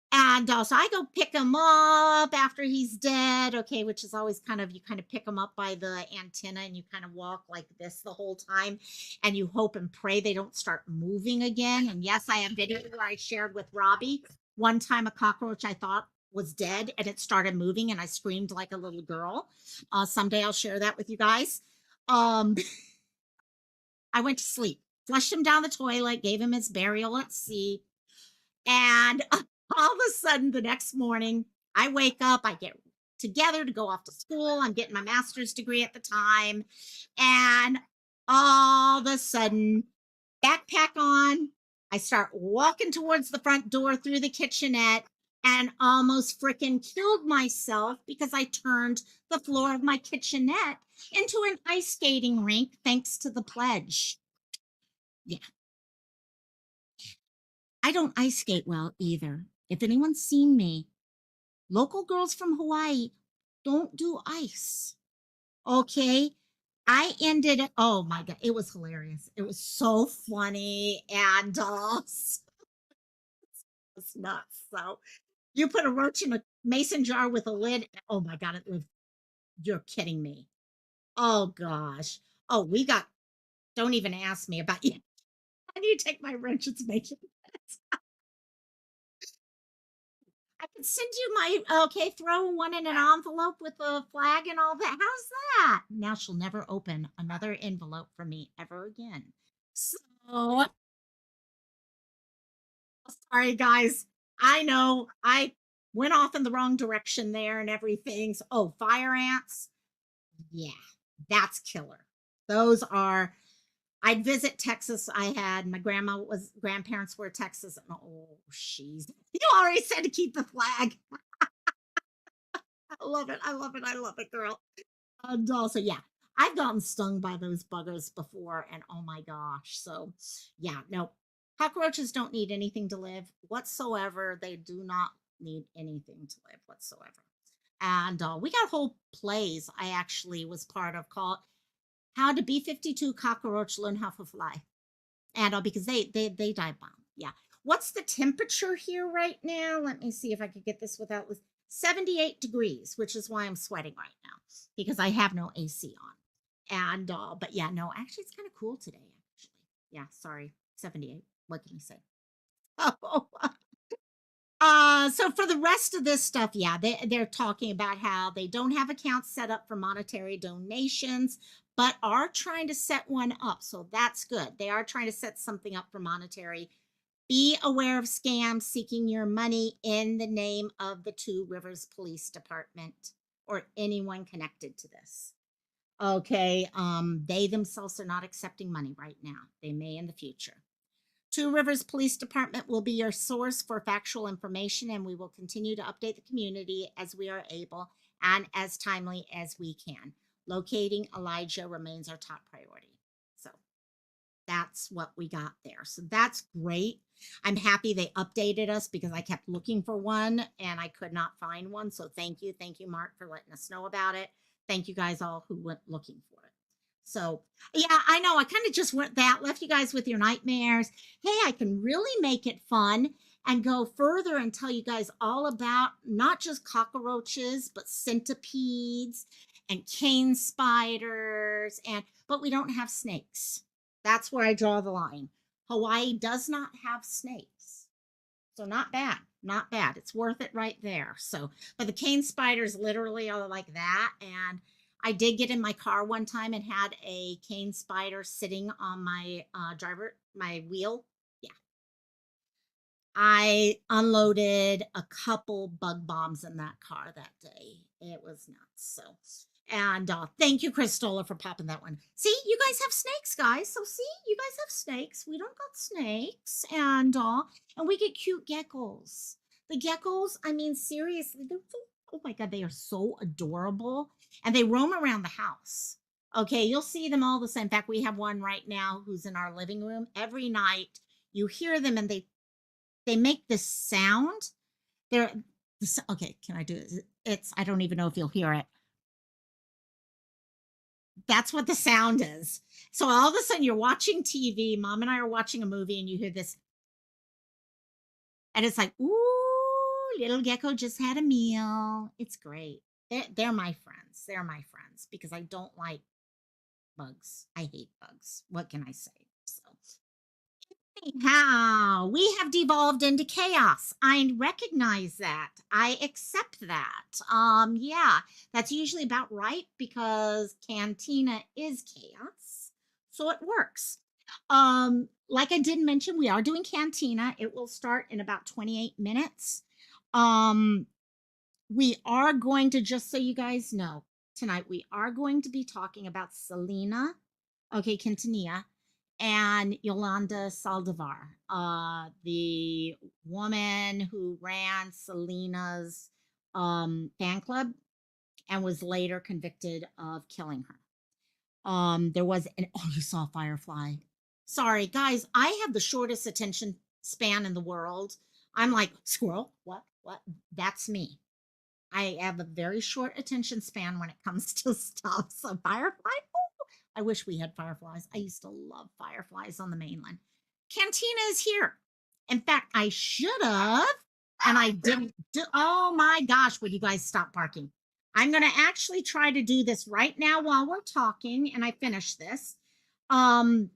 [SPEAKER 1] And so I go pick him up after he's dead. Okay, which is always kind of, you kind of pick him up by the antenna and you kind of walk like this the whole time. And you hope and pray they don't start moving again. And yes, I have video where I shared with Robbie. One time a cockroach I thought was dead and it started moving and I screamed like a little girl. Someday I'll share that with you guys. I went to sleep, flushed him down the toilet, gave him his burial at sea. And all of a sudden the next morning I wake up, I get together to go off to school. I'm getting my master's degree at the time. And all of a sudden, backpack on, I start walking towards the front door through the kitchenette and almost freaking killed myself because I turned the floor of my kitchenette into an ice skating rink thanks to the Pledge. Yeah. I don't ice skate well either. If anyone's seen me, local girls from Hawaii don't do ice. Okay. I ended it. Oh my God. It was hilarious. It was so funny. And it's nuts. So you put a roach in a mason jar with a lid. Oh my God. It lived. You're kidding me. Oh gosh. Oh, don't even ask me about you. I need to take my roach. It's making I can send you my okay, throw one in an envelope with a flag and all that. How's that? Now she'll never open another envelope from me ever again. So sorry, guys. I know I went off in the wrong direction there and everything. So, oh, fire ants. Yeah, that's killer. Those are. I'd visit Texas. I had my grandparents were Texas. And oh, she's. You already said to keep the flag. I love it. I love it. I love it, girl. And also, yeah, I've gotten stung by those buggers before, and oh my gosh. So, yeah, no, cockroaches don't need anything to live whatsoever. They do not need anything to live whatsoever. And we got whole plays I actually was part of called How to B-52 Cockroach Learn How to Fly. And because they dive bomb. Yeah. What's the temperature here right now? Let me see if I could get this without 78 degrees, which is why I'm sweating right now because I have no AC on. And but yeah, no, actually it's kind of cool today, actually. Yeah, sorry. 78. What can I say? Oh, so for the rest of this stuff, yeah, they're talking about how they don't have accounts set up for monetary donations, but are trying to set one up. So that's good. They are trying to set something up for monetary. Be aware of scams seeking your money in the name of the Two Rivers Police Department or anyone connected to this. Okay, they themselves are not accepting money right now. They may in the future. Two Rivers Police Department will be your source for factual information, and we will continue to update the community as we are able and as timely as we can. Locating Elijah remains our top priority. So that's what we got there. So that's great. I'm happy they updated us because I kept looking for one and I could not find one. So thank you. Thank you, Mark, for letting us know about it. Thank you guys all who went looking for it. So yeah, I know I kind of just left you guys with your nightmares. Hey, I can really make it fun and go further and tell you guys all about not just cockroaches, but centipedes and cane spiders, but we don't have snakes. That's where I draw the line. Hawaii does not have snakes. So not bad, not bad. It's worth it right there. So, but the cane spiders literally are like that. And I did get in my car one time and had a cane spider sitting on my my wheel. Yeah. I unloaded a couple bug bombs in that car that day. It was nuts. So, and thank you, Christola, for popping that one. See, you guys have snakes, guys. So see, you guys have snakes. We don't got snakes, and we get cute geckos. The geckos, I mean, seriously, they're so, oh my God, they are so adorable, and they roam around the house. Okay, you'll see them all the same. In fact, we have one right now who's in our living room. Every night, you hear them, and they make this sound. They're okay. Can I do it? It's I don't even know if you'll hear it. That's what the sound is. So all of a sudden you're watching TV, mom and I are watching a movie, and you hear this. And it's like, ooh, little gecko just had a meal. It's great. They're my friends. They're my friends because I don't like bugs. I hate bugs. What can I say? So anyhow, we have devolved into chaos. I recognize that. I accept that. Yeah, that's usually about right because Cantina is chaos. So it works. Like I did mention, we are doing Cantina. It will start in about 28 minutes. We are going to, just so you guys know, tonight we are going to be talking about Selena, okay, Quintanilla, and Yolanda Saldivar, the woman who ran Selena's fan club and was later convicted of killing her. There was an oh, you saw Firefly. Sorry, guys, I have the shortest attention span in the world. I'm like, squirrel, what? That's me. I have a very short attention span when it comes to stuff. So firefly, oh, I wish we had fireflies. I used to love fireflies on the mainland. Cantina is here. In fact, I should have, and I didn't do. Oh my gosh, would you guys stop barking? I'm going to actually try to do this right now while we're talking, and I finish this. I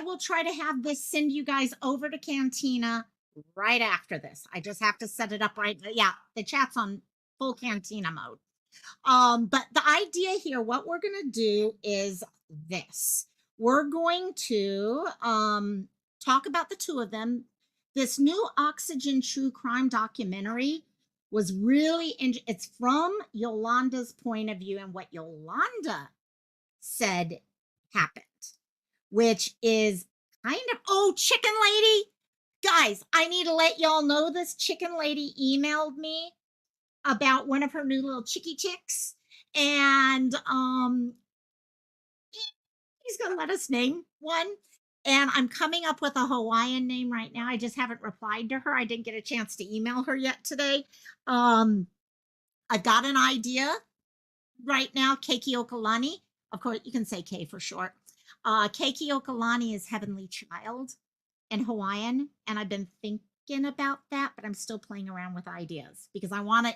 [SPEAKER 1] will try to have this send you guys over to Cantina right after this. I just have to set it up right. Yeah, the chat's on full Cantina mode. But the idea here, what we're going to do is this. We're going to talk about the two of them. This new Oxygen True Crime documentary was really, it's from Yolanda's point of view and what Yolanda said happened, which is kind of, oh, chicken lady. Guys, I need to let y'all know this chicken lady emailed me about one of her new little chicky chicks. And he's gonna let us name one. And I'm coming up with a Hawaiian name right now. I just haven't replied to her. I didn't get a chance to email her yet today. I've got an idea right now. Keiki Okalani. Of course, you can say K for short. Keiki Okalani is Heavenly Child in Hawaiian. And I've been thinking about that, but I'm still playing around with ideas because I want it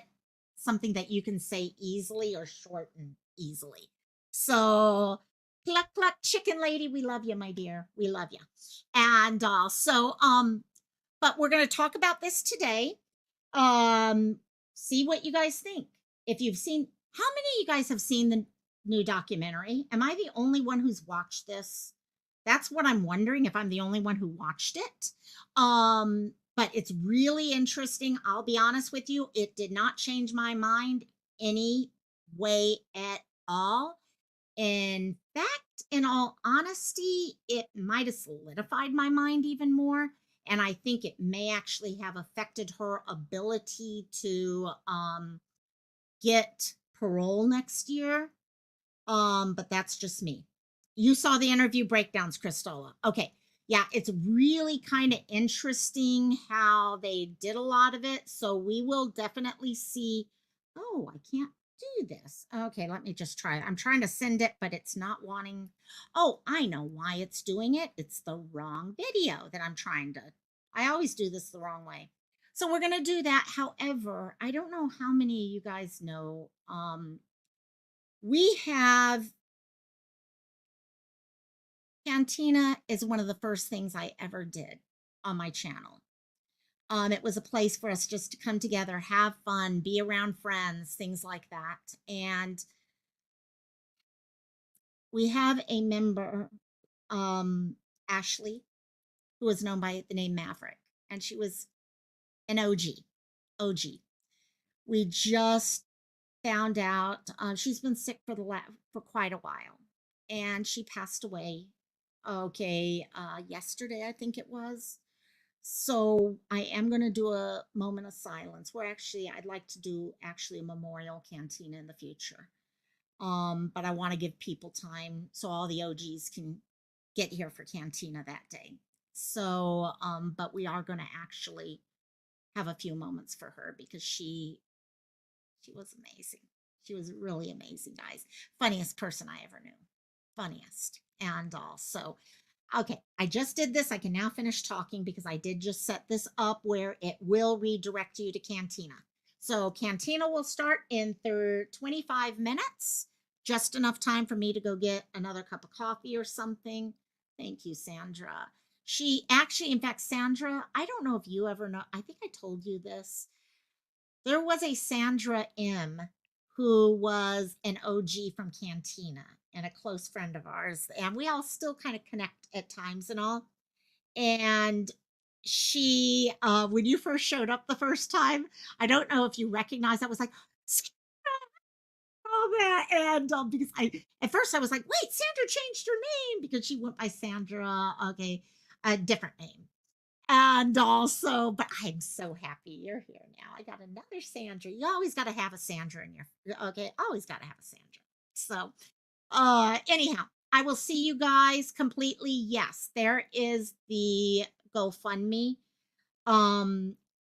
[SPEAKER 1] something that you can say easily or shorten easily. So cluck cluck chicken lady, we love you, my dear. We love you. And but we're going to talk about this today. See what you guys think. If you've seen, how many of you guys have seen the new documentary? Am I the only one who's watched this? That's what I'm wondering, if I'm the only one who watched it. But it's really interesting. I'll be honest with you, it did not change my mind any way at all. In fact, in all honesty, it might have solidified my mind even more. And I think it may actually have affected her ability to get parole next year. But that's just me. You saw the interview breakdowns, Christola. Okay. Yeah, it's really kind of interesting how they did a lot of it. So we will definitely see. Oh, I can't do this. Okay, let me just try it. I'm trying to send it, but it's not wanting. Oh, I know why it's doing it. It's the wrong video that I'm trying to. I always do this the wrong way. So we're going to do that. However, I don't know how many of you guys know. We have Cantina is one of the first things I ever did on my channel. It was a place for us just to come together, have fun, be around friends, things like that. And we have a member, Ashley, who was known by the name Maverick, and she was an OG. We just found out she's been sick for quite a while, and she passed away. Okay, yesterday I think it was. So I am going to do a moment of silence where actually I'd like to do actually a memorial cantina in the future. But I want to give people time so all the OGs can get here for cantina that day. So, but we are going to actually have a few moments for her because she was amazing. She was really amazing, guys. Funniest person I ever knew. Funniest. And also, okay, I just did this. I can now finish talking because I did just set this up where it will redirect you to Cantina. So Cantina will start in 25 minutes, just enough time for me to go get another cup of coffee or something. Thank you, Sandra. She actually, in fact, Sandra, I don't know if you ever know, I think I told you this. There was a Sandra M who was an OG from Cantina and a close friend of ours. And we all still kind of connect at times and all. And she, when you first showed up the first time, I don't know if you recognize, I was like, all that. And because at first I was like, wait, Sandra changed her name because she went by Sandra. Okay, a different name. And also, but I'm so happy you're here now. I got another Sandra. You always got to have a Sandra in your, okay, always got to have a Sandra. So, anyhow, I will see you guys completely. Yes, there is the GoFundMe.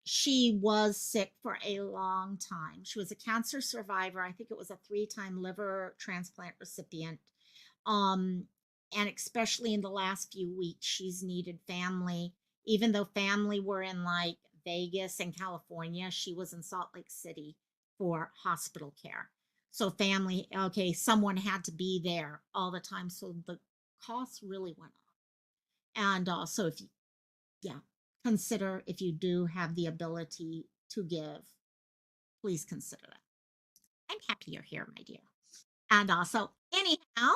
[SPEAKER 1] she was sick for a long time. She was a cancer survivor. I think it was a 3-time liver transplant recipient. Um, and especially in the last few weeks, she's needed family. Even though family were in like Vegas and California, she was in Salt Lake City for hospital care. So family, okay, someone had to be there all the time. So the costs really went up. And so if you, yeah, consider if you do have the ability to give, please consider that. I'm happy you're here, my dear. And also, anyhow,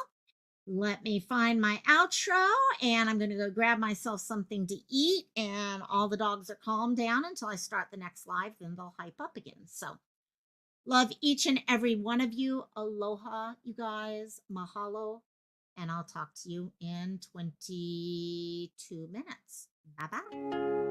[SPEAKER 1] let me find my outro and I'm going to go grab myself something to eat. And all the dogs are calmed down until I start the next live. Then they'll hype up again. So, love each and every one of you. Aloha, you guys. Mahalo. And I'll talk to you in 22 minutes. Bye bye.